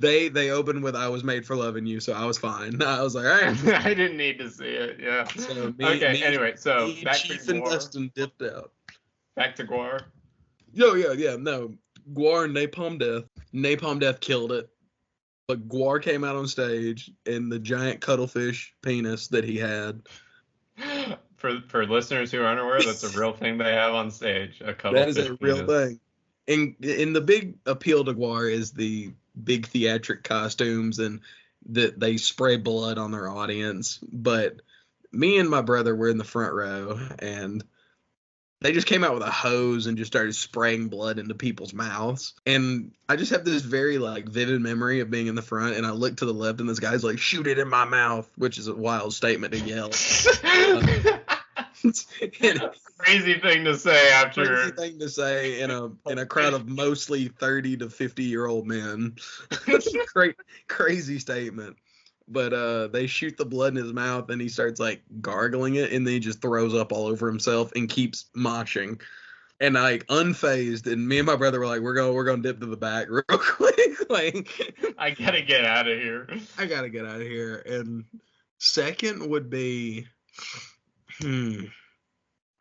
They opened with I Was Made for Loving You, so I was fine. I was like, all right. I didn't need to see it, yeah. So anyway, so back Chief to and Guar. Dustin dipped out. Back to Guar. Yeah, no. Guar and Napalm Death. Napalm Death killed it. But Guar came out on stage in the giant cuttlefish penis that he had. For listeners who aren't aware, that's a real thing they have on stage. A cuttlefish That is a real thing. And the big appeal to Guar is the big theatric costumes and that they spray blood on their audience. But me and my brother were in the front row, and they just came out with a hose and just started spraying blood into people's mouths. And I just have this very like vivid memory of being in the front, and I look to the left and this guy's like, shoot it in my mouth, which is a wild statement to yell. Crazy thing to say after. Crazy thing to say in a crowd of mostly 30 to 50-year-old men. Crazy statement. But they shoot the blood in his mouth and he starts like gargling it, and then he just throws up all over himself and keeps moshing. And like unfazed, and me and my brother were like, we're gonna dip to the back real quick. Like, I gotta get out of here. And second would be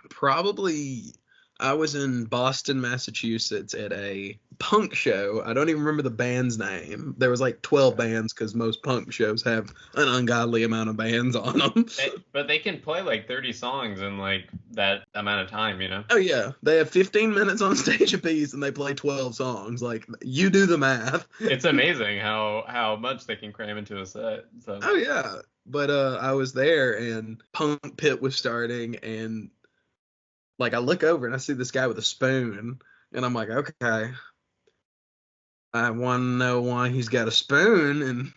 probably I was in Boston, Massachusetts at a punk show. I don't even remember the band's name. There was like 12 bands because most punk shows have an ungodly amount of bands on them. But they can play like 30 songs in like that amount of time, you know? Oh, yeah. They have 15 minutes on stage apiece and they play 12 songs. Like, you do the math. It's amazing how much they can cram into a set. So. Oh, yeah. But I was there and Punk Pit was starting, and like I look over and I see this guy with a spoon, and I'm like, okay, I want to know why he's got a spoon. And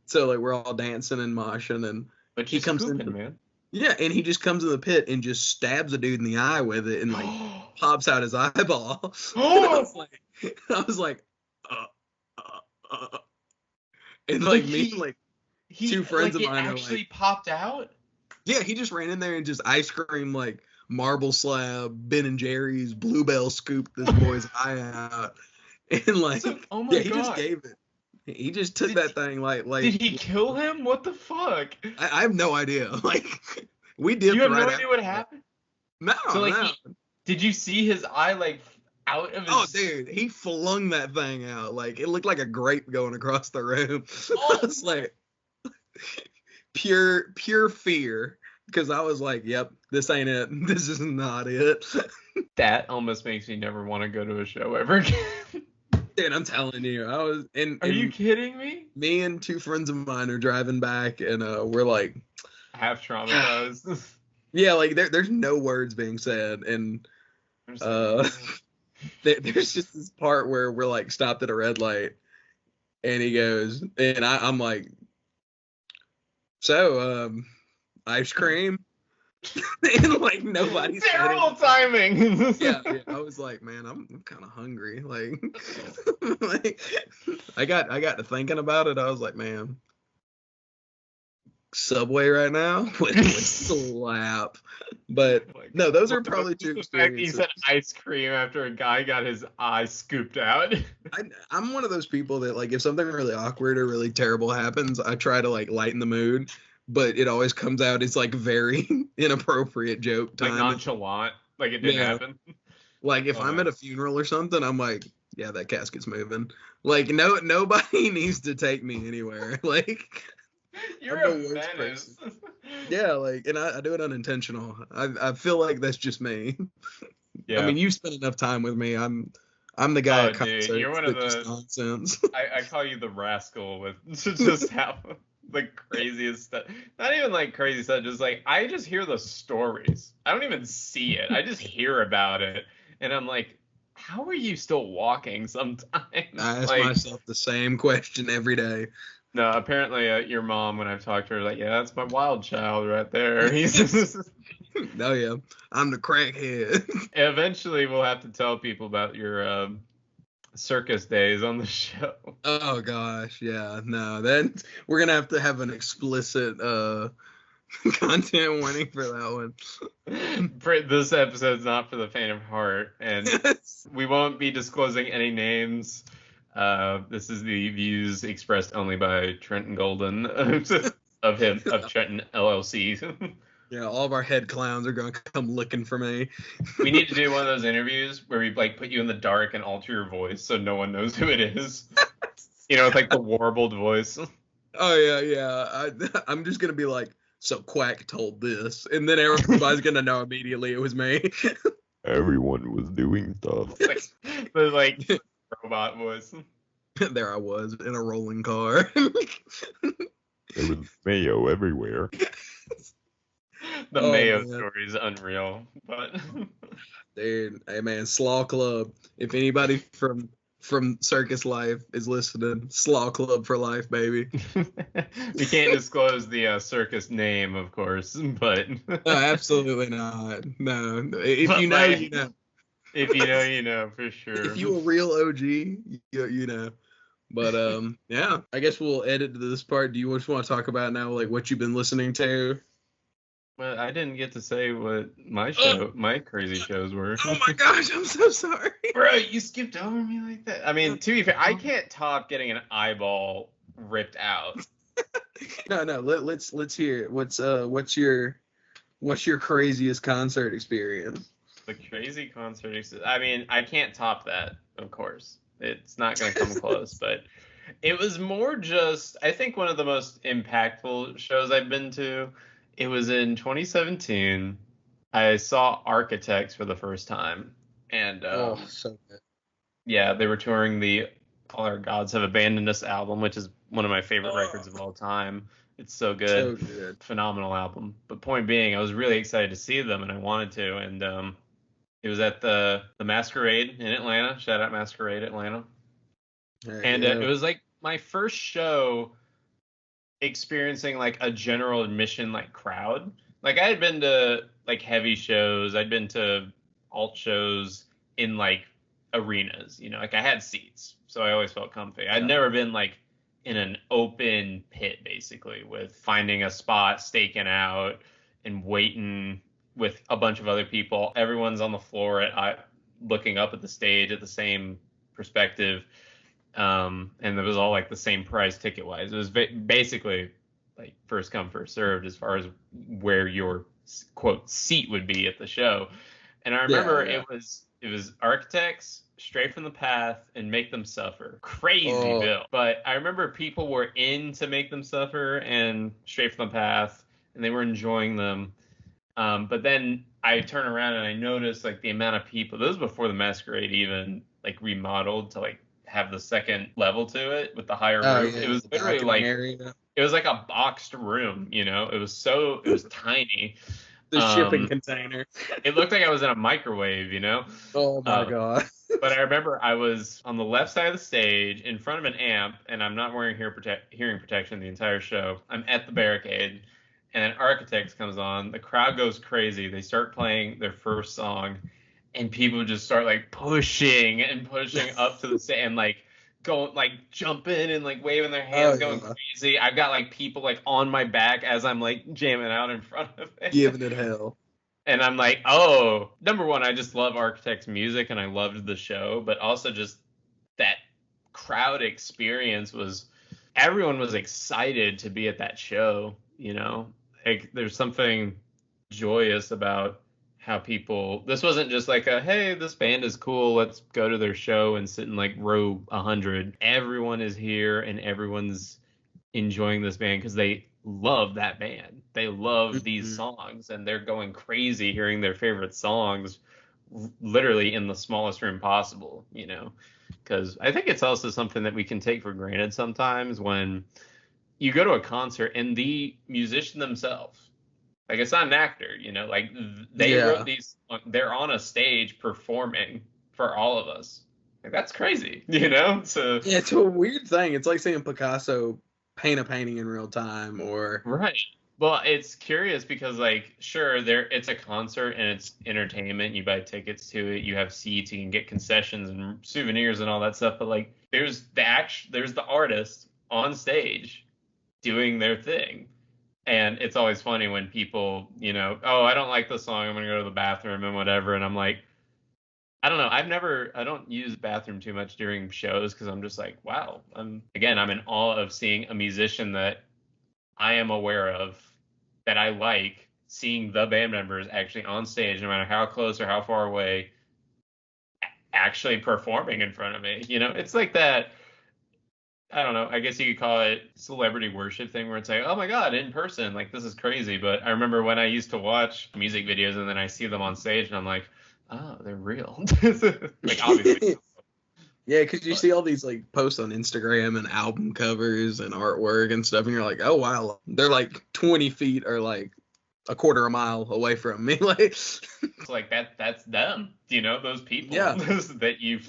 so like we're all dancing and moshing, and but he comes in, man. Yeah, and he just comes in the pit and just stabs a dude in the eye with it, and like pops out his eyeball. I was like, and like me, like two friends of mine actually popped out. Yeah, he just ran in there and just ice cream like marble slab, Ben and Jerry's, Bluebell scooped this boy's eye out, and like, oh my God. He just gave it. He just took that thing like. Did he kill him? What the fuck? I have no idea. Like, we did. You have no idea what happened? No. So like, did you see his eye like out of his? Oh, dude, he flung that thing out like it looked like a grape going across the room. I was like, pure fear. Because I was like, yep, this ain't it. This is not it. That almost makes me never want to go to a show ever again. Dude, I'm telling you. Are you kidding me? Me and two friends of mine are driving back, and we're like... half traumatized. Yeah, like, there's no words being said. And there's just this part where we're, like, stopped at a red light. And he goes... And I'm like... So, ice cream? And like nobody's terrible timing. yeah, I was like, man, I'm kind of hungry. Like, like I got to thinking about it. I was like, man, Subway right now would slap. But no, those are probably two experiences. The fact he said ice cream after a guy got his eye scooped out. I'm one of those people that like if something really awkward or really terrible happens, I try to like lighten the mood. But it always comes out as like very inappropriate joke time. Like nonchalant, like it didn't happen. Like if I'm at a funeral or something, I'm like, yeah, that casket's moving. Like nobody needs to take me anywhere. Like you're I'm a the worst menace. person. Yeah, like, and I do it unintentional. I feel like that's just me. Yeah. I mean, you spend enough time with me. I'm the guy at concerts you're one of that just the nonsense. I call you the rascal with just how the craziest stuff. Not even like crazy stuff, just like I just hear the stories. I don't even see it. I just hear about it. And I'm like, how are you still walking sometimes? I ask like, myself the same question every day. no, apparently your mom, when I've talked to her, like, yeah, that's my wild child right there. He's Oh yeah, I'm the crackhead. Eventually, we'll have to tell people about your circus days on the show. Oh gosh, yeah, no, then we're gonna have an explicit content warning for that one. This episode's not for the faint of heart, and we won't be disclosing any names. This is the views expressed only by Trenton Golden of Trenton LLC. Yeah, all of our head clowns are gonna come looking for me. We need to do one of those interviews where we like put you in the dark and alter your voice so no one knows who it is. With like the warbled voice. Oh yeah. I'm just gonna be like, so Quack told this, and then everybody's gonna know immediately it was me. Everyone was doing stuff. The like robot voice. There I was in a rolling car. There was mayo everywhere. The mayo story is unreal, but dude, hey man, Slaw Club. If anybody from Circus Life is listening, Slaw Club for life, baby. We can't disclose the circus name, of course, but no, absolutely not. No, if you know, you know. If you know, you know for sure. If you a real OG, you know. But yeah, I guess we'll edit to this part. Do you just want to talk about now, like what you've been listening to? Well, I didn't get to say what my crazy shows were. Oh my gosh, I'm so sorry. Bro, you skipped over me like that. I mean, to be fair, I can't top getting an eyeball ripped out. No, let's hear it. What's your craziest concert experience? The crazy concert experience. I mean, I can't top that, of course. It's not going to come close, but it was more just, I think one of the most impactful shows I've been to. It was in 2017. I saw Architects for the first time, and so good. Yeah, they were touring the All Our Gods Have Abandoned Us album, which is one of my favorite records of all time. It's so good. So good. Phenomenal album. But point being, I was really excited to see them, and I wanted to, and it was at the Masquerade in Atlanta. Shout out Masquerade Atlanta. And it was like my first show experiencing like a general admission like crowd. Like I had been to like heavy shows, I'd been to alt shows in like arenas, like I had seats, so I always felt comfy. I'd never been like in an open pit basically with finding a spot, staking out and waiting with a bunch of other people. Everyone's on the floor looking up at the stage at the same perspective. And it was all like the same price ticket wise. It was basically like first come first served as far as where your quote seat would be at the show. And I remember it was Architects, Straight from the Path, and Make Them Suffer. Crazy bill. But I remember people were into Make Them Suffer and Straight from the Path, and they were enjoying them. But then I turn around and I noticed like the amount of people. This was before the Masquerade even like remodeled to like have the second level to it with the higher roof. Yeah, it was literally like it was like a boxed room, it was tiny. The shipping container. It looked like I was in a microwave, Oh my god. But I remember I was on the left side of the stage in front of an amp, and I'm not wearing hearing protection the entire show. I'm at the barricade, and then Architects comes on. The crowd goes crazy. They start playing their first song, and people just start like pushing up to the stage and like going like jumping and like waving their hands, going crazy. I've got like people like on my back as I'm like jamming out in front of it, giving it hell. And I'm like, number one, I just love Architects' music and I loved the show, but also just that crowd experience everyone was excited to be at that show, Like there's something joyous about how people, this wasn't just like a, hey, this band is cool, let's go to their show and sit in like row 100. Everyone is here and everyone's enjoying this band because they love that band. They love these songs and they're going crazy hearing their favorite songs literally in the smallest room possible, because I think it's also something that we can take for granted sometimes when you go to a concert and the musician themselves, like it's not an actor, like they wrote these, they're on a stage performing for all of us. Like, that's crazy, So yeah, it's a weird thing. It's like seeing Picasso paint a painting in real time, or right. Well, it's curious because, like, sure, it's a concert and it's entertainment. You buy tickets to it, you have seats, you can get concessions and souvenirs and all that stuff. But like, there's the artist on stage doing their thing, and it's always funny when people, oh, I don't like the song, I'm gonna go to the bathroom and whatever, and I'm like, I don't know. I don't use the bathroom too much during shows because I'm just like, wow, I'm in awe of seeing a musician that I am aware of, that I like, seeing the band members actually on stage, no matter how close or how far away, actually performing in front of me. It's like that, I don't know, I guess you could call it celebrity worship thing where it's like, oh my God, in person, like this is crazy. But I remember when I used to watch music videos and then I see them on stage and I'm like, oh, they're real. Like, obviously. Yeah, because you see all these like posts on Instagram and album covers and artwork and stuff, and you're like, oh wow, they're like 20 feet or like a quarter of a mile away from me. Like, it's like that's them, those people that you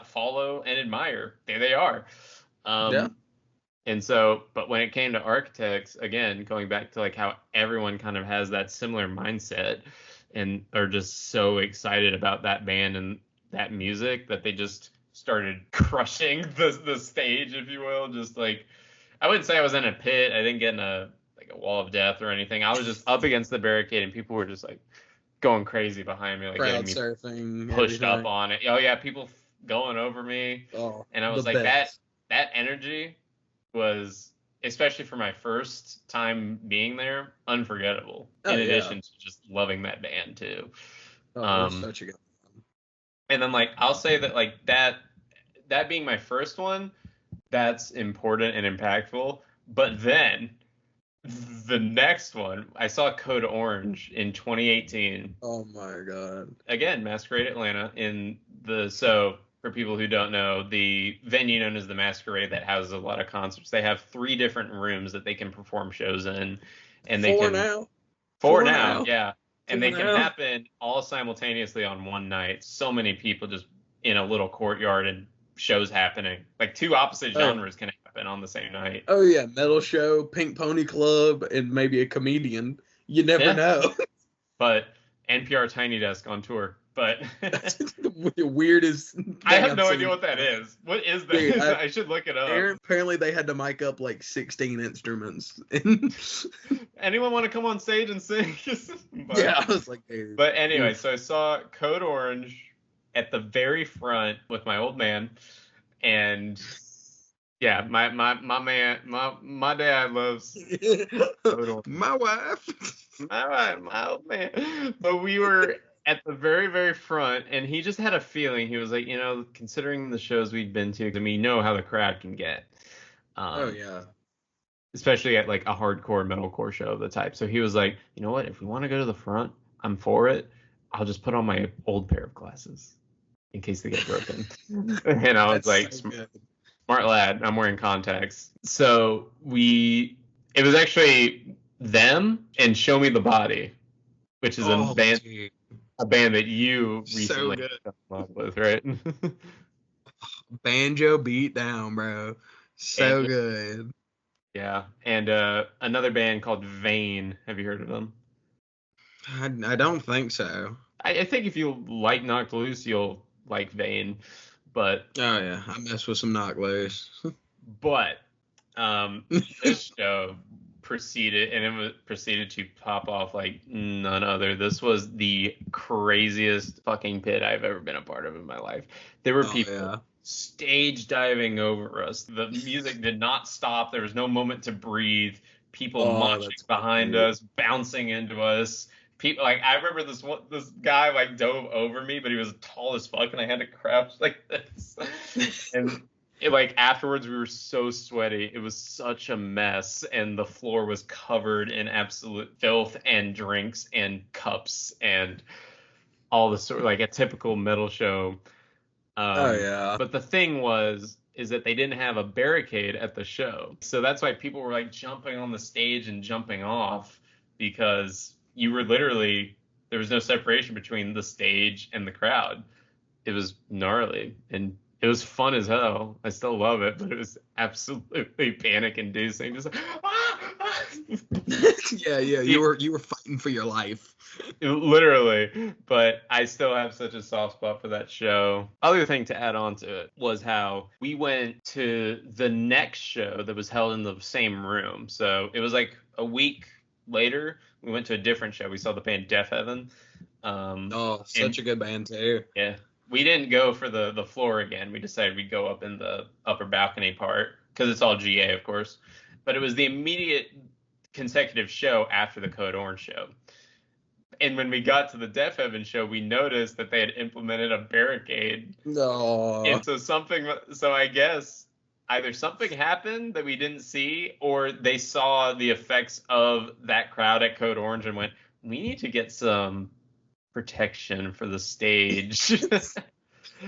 follow and admire. There they are. And so, but when it came to Architects, again, going back to like how everyone kind of has that similar mindset and are just so excited about that band and that music that they just started crushing the stage, if you will. Just like, I wouldn't say I was in a pit. I didn't get in a wall of death or anything. I was just up against the barricade and people were just like going crazy behind me, like crowd getting me surfing, pushed everything. up on it. Oh yeah, people going over me. Oh, and I was like, best. that energy was, especially for my first time being there, unforgettable. In addition to just loving that band too. Oh, such a good one. And then like I'll say that like that being my first one, that's important and impactful. But then the next one, I saw Code Orange in 2018. Oh my God. Again, Masquerade Atlanta so for people who don't know, the venue known as the Masquerade that houses a lot of concerts, they have 3 different rooms that they can perform shows in. And they Four now, yeah. And they can happen all simultaneously on one night. So many people just in a little courtyard and shows happening. Like 2 opposite genres can happen on the same night. Oh yeah, metal show, Pink Pony Club, and maybe a comedian. You never know. But NPR Tiny Desk on tour. But that's the weirdest thing I have no idea what that is. What is that? Dude, I should look it up. Apparently they had to mic up like 16 instruments. Anyone want to come on stage and sing? Yeah, I was like, dude. But anyway, so I saw Code Orange at the very front with my old man, and yeah, my dad loves Code Orange. My wife, my old man. But we were at the very, very front, and he just had a feeling. He was like, considering the shows we'd been to, I mean, you know how the crowd can get. Oh yeah. Especially at like a hardcore metalcore show of the type. So he was like, you know what? If we want to go to the front, I'm for it. I'll just put on my old pair of glasses in case they get broken. And I was like, so smart lad. I'm wearing contacts. So it was actually them and Show Me the Body, which is a band that you recently fell in love with, right? Banjo beat down, bro. So good. Yeah, and another band called Vane. Have you heard of them? I don't think so. I think if you like Knocked Loose, you'll like Vane. But oh yeah, I mess with some Knocked Loose. But this show proceeded to pop off like none other. This was the craziest fucking pit I've ever been a part of in my life. There were people stage diving over us. The music did not stop. There was no moment to breathe. People moshing behind us, bouncing into us, people like I remember this guy like dove over me, but he was tall as fuck, and I had to crouch like this. And like afterwards, we were so sweaty. It was such a mess, and the floor was covered in absolute filth and drinks and cups and all the sort like a typical metal show. Oh yeah. But the thing is that they didn't have a barricade at the show, so that's why people were like jumping on the stage and jumping off, because you were literally there was no separation between the stage and the crowd. It was gnarly and it was fun as hell. I still love it, but it was absolutely panic inducing. Just like, yeah, you were fighting for your life. Literally, but I still have such a soft spot for that show. Other thing to add on to it was how we went to the next show that was held in the same room. So it was like a week later, we went to a different show. We saw the band Deaf Heaven. Such a good band too. Yeah. We didn't go for the floor again. We decided we'd go up in the upper balcony part because it's all GA, of course. But it was the immediate consecutive show after the Code Orange show. And when we got to the Deaf Heaven show, we noticed that they had implemented a barricade. No. And so I guess either something happened that we didn't see, or they saw the effects of that crowd at Code Orange and went, we need to get some protection for the stage.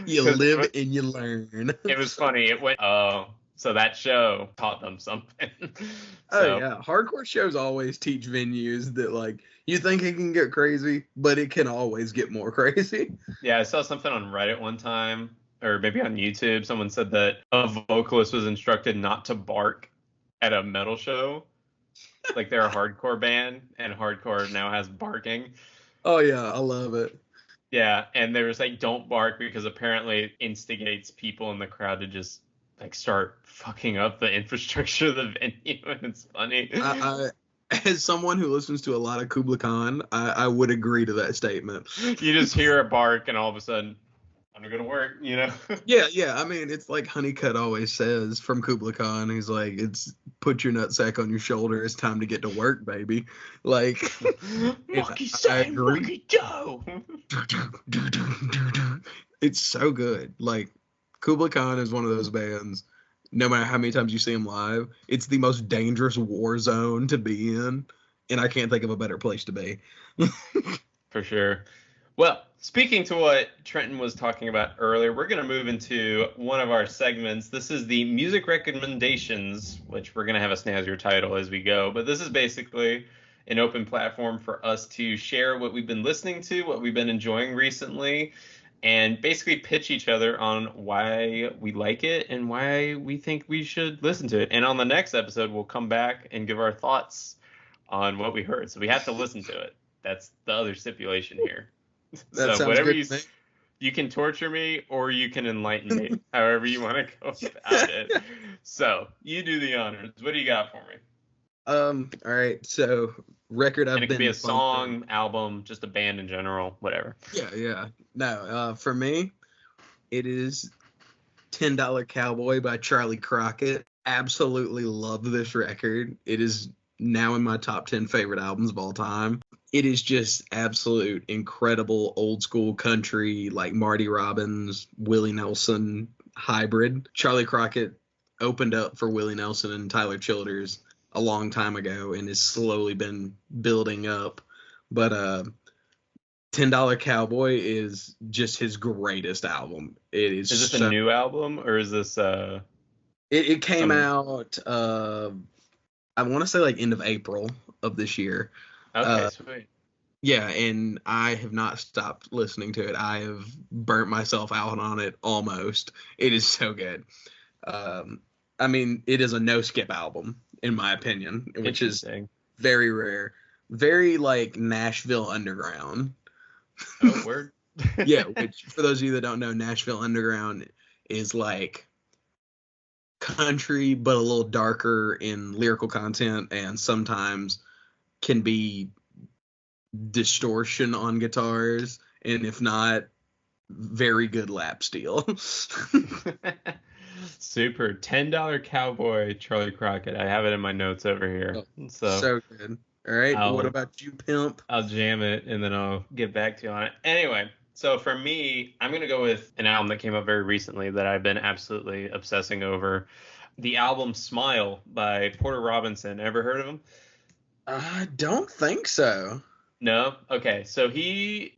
You live and you learn. It was funny. It went, so that show taught them something. Oh yeah, hardcore shows always teach venues that like you think it can get crazy, but it can always get more crazy. Yeah, I saw something on Reddit one time, or maybe on YouTube. Someone said that a vocalist was instructed not to bark at a metal show. Like they're a hardcore band, and hardcore now has barking. Oh yeah, I love it. Yeah, and they were like, don't bark because apparently it instigates people in the crowd to just like start fucking up the infrastructure of the venue, and it's funny. As someone who listens to a lot of Kubla Khan, I would agree to that statement. You just hear a bark and all of a sudden, I'm gonna go to work, you know? Yeah. I mean, it's like Honeycutt always says from Kubla Khan. He's like, it's put your nutsack on your shoulder. It's time to get to work, baby. Like, I agree. Joe. It's so good. Like, Kubla Khan is one of those bands. No matter how many times you see him live, it's the most dangerous war zone to be in, and I can't think of a better place to be. For sure. Well, speaking to what Trenton was talking about earlier, we're going to move into one of our segments. This is the music recommendations, which we're going to have a snazzier title as we go. But this is basically an open platform for us to share what we've been listening to, what we've been enjoying recently, and basically pitch each other on why we like it and why we think we should listen to it. And on the next episode, we'll come back and give our thoughts on what we heard. So we have to listen to it. That's the other stipulation here. That so whatever good you can torture me or you can enlighten me, however you want to go about it. So you do the honors. What do you got for me? All right. So record I've and it been could be a song, album, just a band in general, whatever. Yeah. No, for me, it is $10 Cowboy by Charlie Crockett. Absolutely love this record. It is now in my top 10 favorite albums of all time. It is just absolute incredible old school country, like Marty Robbins, Willie Nelson hybrid. Charlie Crockett opened up for Willie Nelson and Tyler Childers a long time ago and has slowly been building up. But $10 Cowboy is just his greatest album. It is. Is this a new album or is this It came out I want to say like end of April of this year. Okay, sweet. Yeah, and I have not stopped listening to it. I have burnt myself out on it almost. It is so good. I mean, it is a no-skip album, in my opinion, which is very rare. Very, like, Nashville Underground. Oh, word. Yeah, which, for those of you that don't know, Nashville Underground is, like, country, but a little darker in lyrical content, and sometimes can be distortion on guitars, and if not, very good lap steel. Super. $10 Cowboy, Charlie Crockett. I have it in my notes over here. So good. All right. What about you, pimp? I'll jam it and then I'll get back to you on it. Anyway, so for me, I'm going to go with an album that came up very recently that I've been absolutely obsessing over. The album Smile by Porter Robinson. Ever heard of him? I don't think so. No? Okay. So he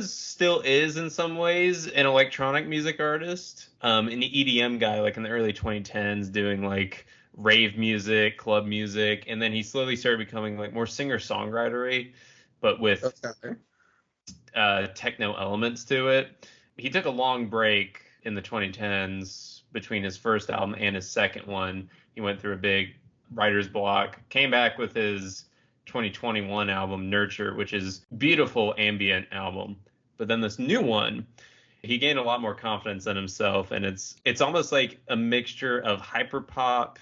still is in some ways an electronic music artist, an EDM guy like in the early 2010s doing like rave music, club music, and then he slowly started becoming like more singer-songwritery, but with techno elements to it. He took a long break in the 2010s between his first album and his second one. He went through a big writer's block, came back with his 2021 album Nurture, which is beautiful ambient album. But then this new one, he gained a lot more confidence in himself, and it's almost like a mixture of hyperpop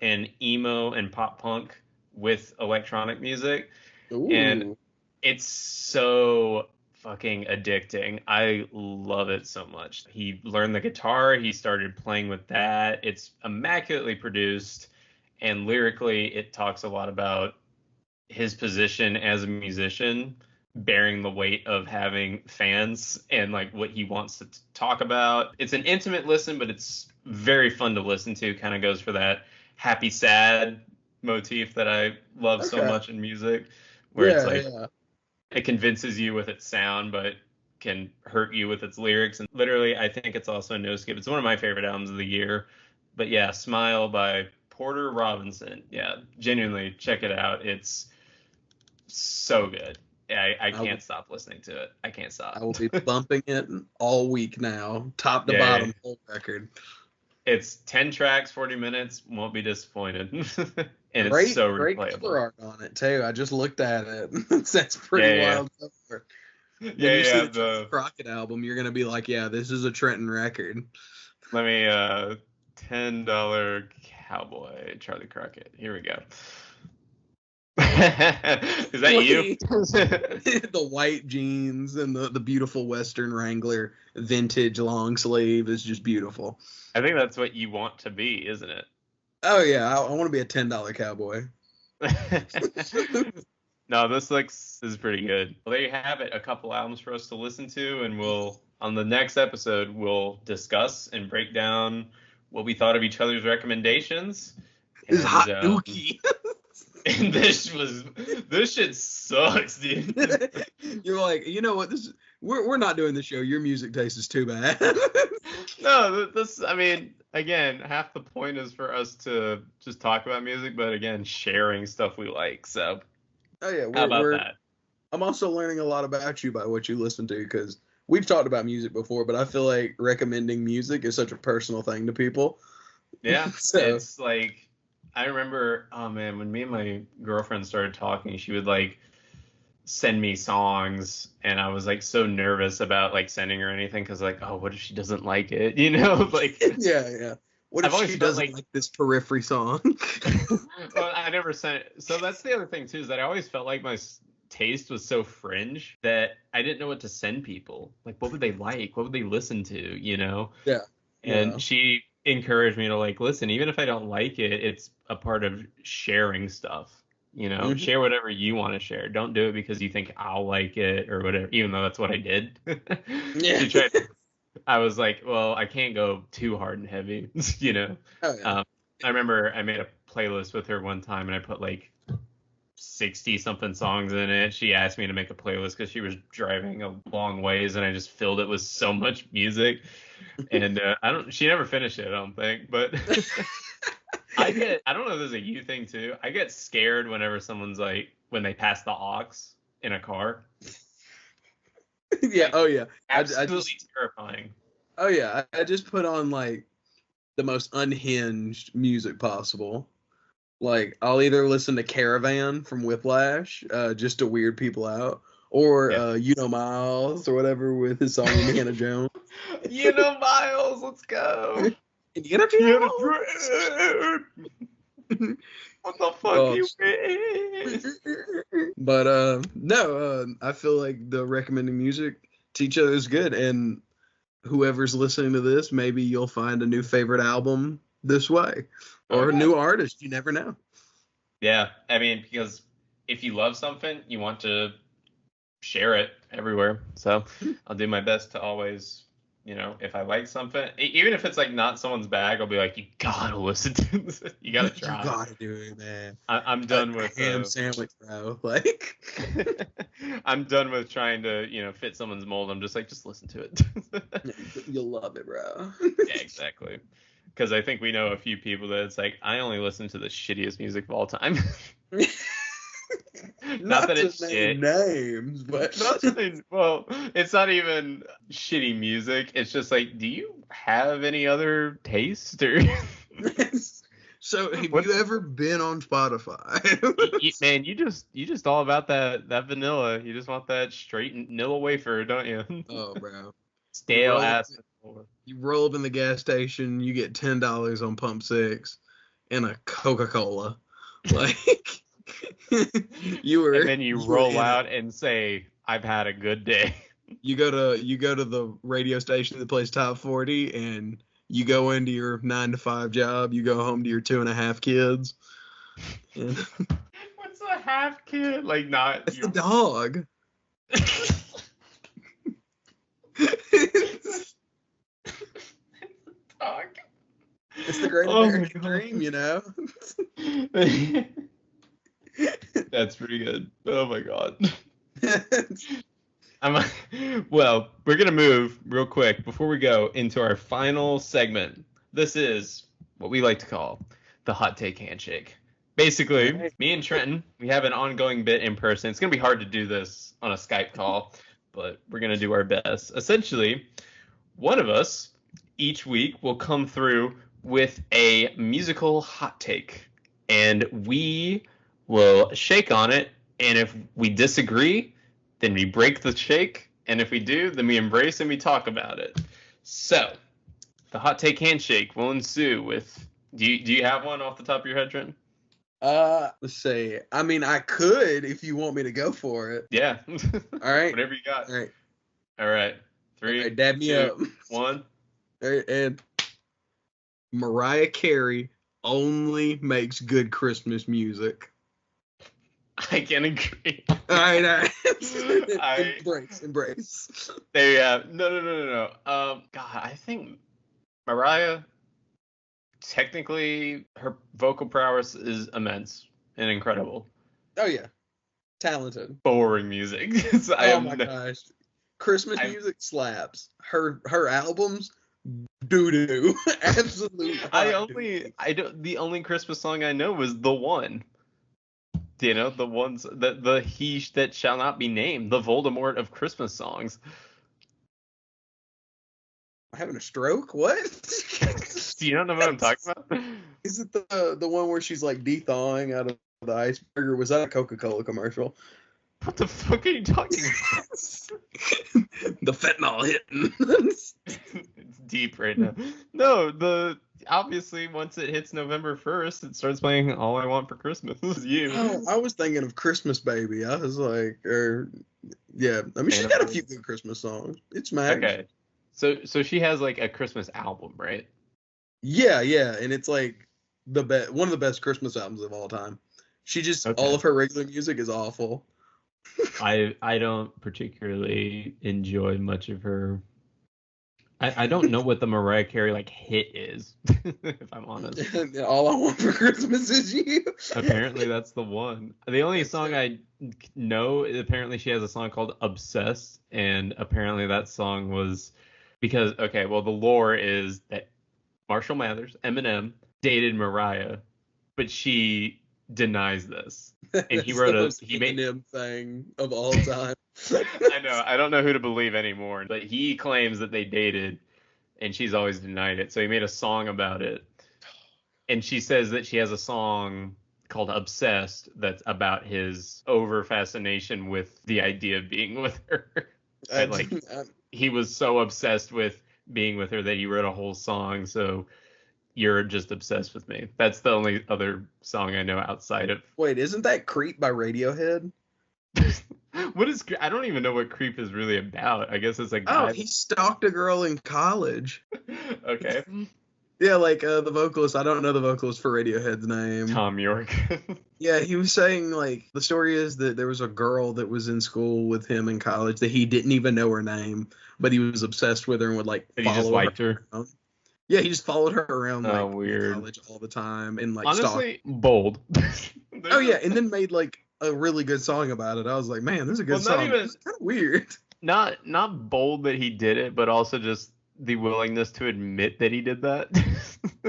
and emo and pop punk with electronic music. Ooh. And it's so fucking addicting. I love it so much. He learned the guitar, he started playing with that. It's immaculately produced, and lyrically it talks a lot about his position as a musician, bearing the weight of having fans and like what he wants to talk about. It's an intimate listen, but it's very fun to listen to. Kind of goes for that happy sad motif that I love so much in music, where it's like it convinces you with its sound, but can hurt you with its lyrics. And literally, I think it's also a no skip. It's one of my favorite albums of the year. But yeah, Smile by Porter Robinson. Yeah, genuinely check it out. It's so good. I can't stop listening to it. I can't stop. I will be bumping it all week now, top to bottom, whole record. It's 10 tracks, 40 minutes. Won't be disappointed. And it's so replayable. Great cover art on it too. I just looked at it. That's pretty wild cover. When you see the Crockett album, you're gonna be like, yeah, this is a Trenton record. Let me $10 Cowboy Charlie Crockett. Here we go. Is that you? The white jeans and the beautiful Western Wrangler vintage long sleeve is just beautiful. I think that's what you want to be, isn't it? Oh yeah, I want to be a $10 cowboy. No, this is pretty good. Well, there you have it. A couple albums for us to listen to, and on the next episode we'll discuss and break down what we thought of each other's recommendations. This is hot dookie. And this shit sucks, dude. You're like, you know what? We're not doing the show. Your music taste is too bad. No, I mean, again, half the point is for us to just talk about music, but again, sharing stuff we like. So, how about that? I'm also learning a lot about you by what you listen to, because we've talked about music before, but I feel like recommending music is such a personal thing to people. Yeah, so it's like, I remember, oh man, when me and my girlfriend started talking, she would like send me songs, and I was like so nervous about like sending her anything, because like, oh, what if she doesn't like it, you know? Like, yeah. What if she doesn't like this Periphery song? Well, I never sent it. So that's the other thing too, is that I always felt like my taste was so fringe that I didn't know what to send people. Like, what would they like? What would they listen to? You know? Yeah. And she encouraged me to like, listen, even if I don't like it, it's a part of sharing stuff. You know, share whatever you want to share. Don't do it because you think I'll like it or whatever, even though that's what I did. Yeah. I was like, well, I can't go too hard and heavy, you know. Oh, yeah. I remember I made a playlist with her one time, and I put like 60 something songs in it. She asked me to make a playlist because she was driving a long ways, and I just filled it with so much music. And she never finished it, I don't think, but I don't know if there's a you thing too. I get scared whenever someone's like, when they pass the aux in a car. Yeah. Oh yeah. Absolutely terrifying. Oh yeah. I just put on like the most unhinged music possible. Like, I'll either listen to Caravan from Whiplash, just to weird people out, or You Know Miles or whatever with his song Indiana Jones. You Know Miles, let's go. Indiana Jones. What the fuck you mean? But no, I feel like the recommending music to each other is good, and whoever's listening to this, maybe you'll find a new favorite album this way, or a new artist. You never know. Yeah, I mean, because if you love something, you want to share it everywhere. So I'll do my best to always, if I like something, even if it's like not someone's bag, I'll be like, you gotta listen to this. You gotta try. You gotta do it, man. I'm done with ham sandwich, bro. Like, I'm done with trying to, fit someone's mold. I'm just like, just listen to it. You'll love it, bro. Yeah, exactly. Because I think we know a few people that it's like, I only listen to the shittiest music of all time. Not that it's shit. Names, but well, it's not even shitty music. It's just like, do you have any other taste or? So, have you ever been on Spotify? Man, you just all about that vanilla. You just want that straight vanilla wafer, don't you? Oh, bro. Stale ass. You roll up in the gas station, you get $10 on Pump 6 and a Coca-Cola. Like, and then you roll out and say, I've had a good day. You go to the radio station that plays Top 40, and you go into your 9-to-5 job. You go home to your 2.5 kids. And what's a half kid? Like, not. It's the dog. Dog. It's the great American dream, That's pretty good. Oh my god. Well, we're gonna move real quick before we go into our final segment. This is what we like to call the hot take handshake. Basically, me and Trenton, we have an ongoing bit in person. It's gonna be hard to do this on a Skype call, but we're gonna do our best. Essentially, one of us each week will come through with a musical hot take, and we will shake on it, and if we disagree, then we break the shake, and if we do, then we embrace and we talk about it. So, the hot take handshake will ensue with, do you have one off the top of your head, Trenton? Let's see. I mean, I could if you want me to go for it. Yeah. All right. Whatever you got. All right. 3, dab me 2, up. 1. All right, and Mariah Carey only makes good Christmas music. I can agree. All right. Embrace. No. God, I think Mariah, technically, her vocal prowess is immense and incredible. Oh yeah, talented. Boring music. My gosh, Christmas music slaps. Her albums, doo doo. Absolutely. The only Christmas song I know was The One. The ones the he that shall not be named, the Voldemort of Christmas songs. I'm having a stroke? What? Do you not know what I'm talking about? Is it the one where she's like de-thawing out of the iceberg, or was that a Coca-Cola commercial? What the fuck are you talking about? The fentanyl hitting. It's deep right now. No, obviously once it hits November 1st, it starts playing All I Want for Christmas Is You. Oh, I was thinking of Christmas Baby. I was like, yeah. I mean, she's got a few good Christmas songs. It's Max. Okay. So she has like a Christmas album, right? Yeah, and it's like one of the best Christmas albums of all time. She just all of her regular music is awful. I don't particularly enjoy much of her. I don't know what the Mariah Carey like hit is, if I'm honest. All I Want for Christmas Is You. Apparently that's the one. The only song I know, apparently she has a song called Obsessed, and apparently that song was because, the lore is that Marshall Mathers, Eminem, dated Mariah, but she denies this. And he wrote Eminem thing of all time. I know. I don't know who to believe anymore, but he claims that they dated, and she's always denied it. So he made a song about it, and she says that she has a song called Obsessed that's about his over fascination with the idea of being with her. And he was so obsessed with being with her that he wrote a whole song. So You're Just Obsessed with Me. That's the only other song I know outside of. Wait, isn't that Creep by Radiohead? What is? I don't even know what Creep is really about. I guess it's like. Oh, he stalked a girl in college. Okay. Yeah, like the vocalist. I don't know the vocalist for Radiohead's name. Tom York. Yeah, he was saying like the story is that there was a girl that was in school with him in college that he didn't even know her name, but he was obsessed with her and would like But follow he just liked her. around. Yeah, he just followed her around Oh, like weird. in college all the time and like Honestly, bold. Oh yeah, and then made like a really good song about it. I was like, man, this is a good song. It's kind of weird. Not bold that he did it, but also just the willingness to admit that he did that.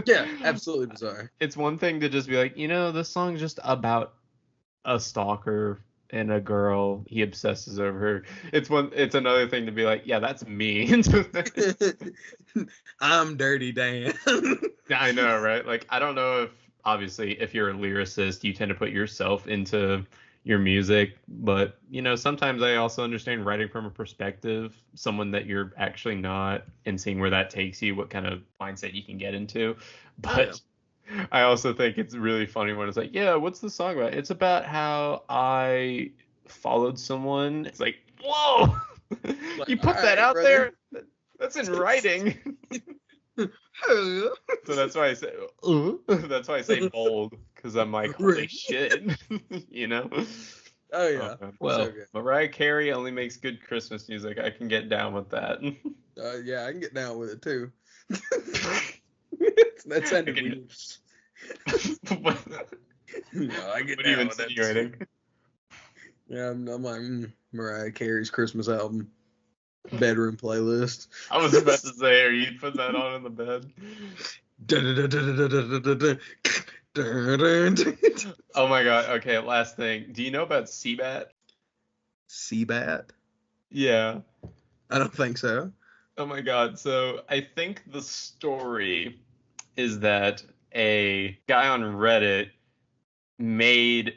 Yeah, absolutely bizarre. It's one thing to just be like, this song's just about a stalker and a girl. He obsesses over her. It's another thing to be like, yeah, that's me. I'm Dirty Dan. I know, right? Like, I don't know if you're a lyricist, you tend to put yourself into your music, but sometimes I also understand writing from a perspective, someone that you're actually not, and seeing where that takes you, what kind of mindset you can get into. But I also think it's really funny when it's like, yeah, what's the song about? It's about how I followed someone. It's like, whoa, you put that out there? That's in writing. So that's why I say bold, because I'm like, holy shit. Oh yeah. Well, so Mariah Carey only makes good Christmas music. I can get down with that. Yeah, I can get down with it too. That sounded weird. No, I get down with that. Yeah, I'm like Mariah Carey's Christmas album. Bedroom playlist. I was about to say, are you putting that on in the bed? Oh my god. Okay, last thing. Do you know about Seabat? Seabat? Yeah. I don't think so. Oh my god. So I think the story is that a guy on Reddit made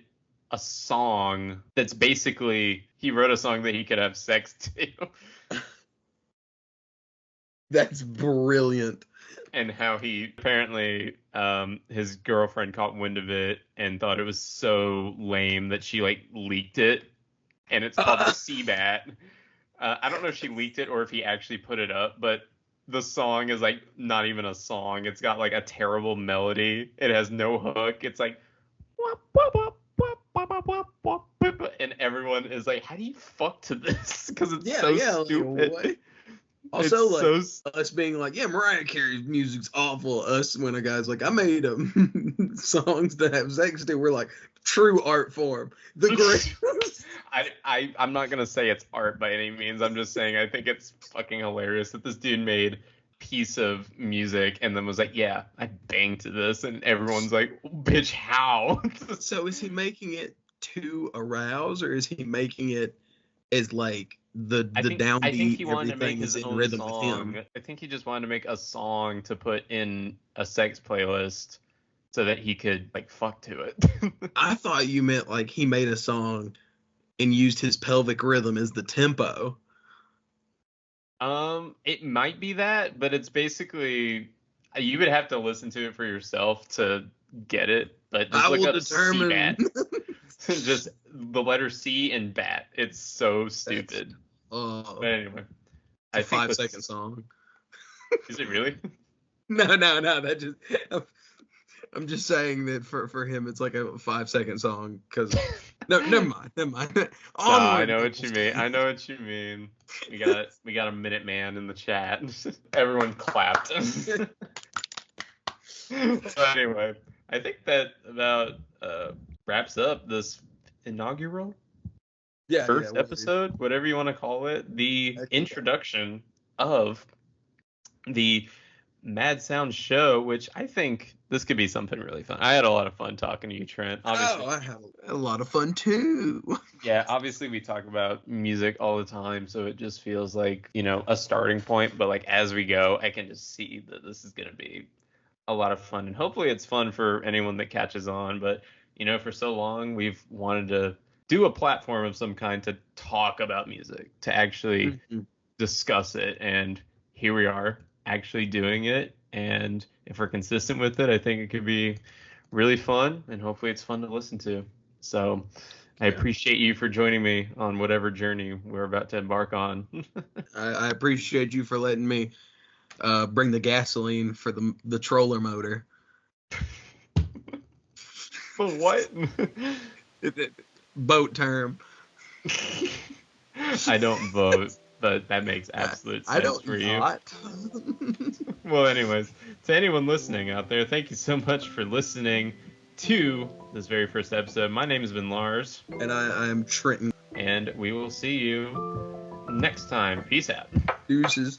a song that's basically, he wrote a song that he could have sex to. That's brilliant. And how he apparently, his girlfriend caught wind of it and thought it was so lame that she like leaked it, and it's called the Seabat. I don't know if she leaked it or if he actually put it up, but the song is like not even a song. It's got like a terrible melody. It has no hook. It's like, and everyone is like, how do you fuck to this? Because it's so stupid. Like, also, like, so us being like, yeah, Mariah Carey's music's awful. Us, when a guy's like, I made songs that have sex to, we're like, true art form. The great. I'm not gonna say it's art by any means. I'm just saying I think it's fucking hilarious that this dude made piece of music and then was like, yeah, I banged to this, and everyone's like, bitch, how? So is he making it to arouse, or is he making it as like the downbeat, everything is in rhythm with him? I think he just wanted to make a song to put in a sex playlist so that he could like fuck to it. I thought you meant like he made a song and used his pelvic rhythm as the tempo. It might be that, but it's basically, you would have to listen to it for yourself to get it. But just look up Seabat. Just the letter C and bat. It's so stupid. But anyway, it's a 5-second song. Is it really? No. That just. I'm just saying that for him, it's like a 5-second song. Because no, never mind. I know what you mean. We got a minute man in the chat. Everyone clapped. So anyway, I think that about wraps up this inaugural first episode, whatever you want to call it, the introduction of the Mad Sound show, which I think this could be something really fun. I had a lot of fun talking to you, Trent. Obviously, I had a lot of fun too. Yeah, obviously we talk about music all the time, so it just feels like, a starting point, but like as we go, I can just see that this is going to be a lot of fun, and hopefully it's fun for anyone that catches on. But for so long we've wanted to do a platform of some kind to talk about music, to actually discuss it, and here we are actually doing it. And if we're consistent with it, I think it could be really fun, and hopefully it's fun to listen to. So I appreciate you for joining me on whatever journey we're about to embark on. I appreciate you for letting me bring the gasoline for the troller motor. For what? Boat term. I don't vote, but that makes absolute sense for you. Well, anyways, to anyone listening out there, thank you so much for listening to this very first episode. My name has been Lars. And I am Trenton. And we will see you next time. Peace out. Deuces.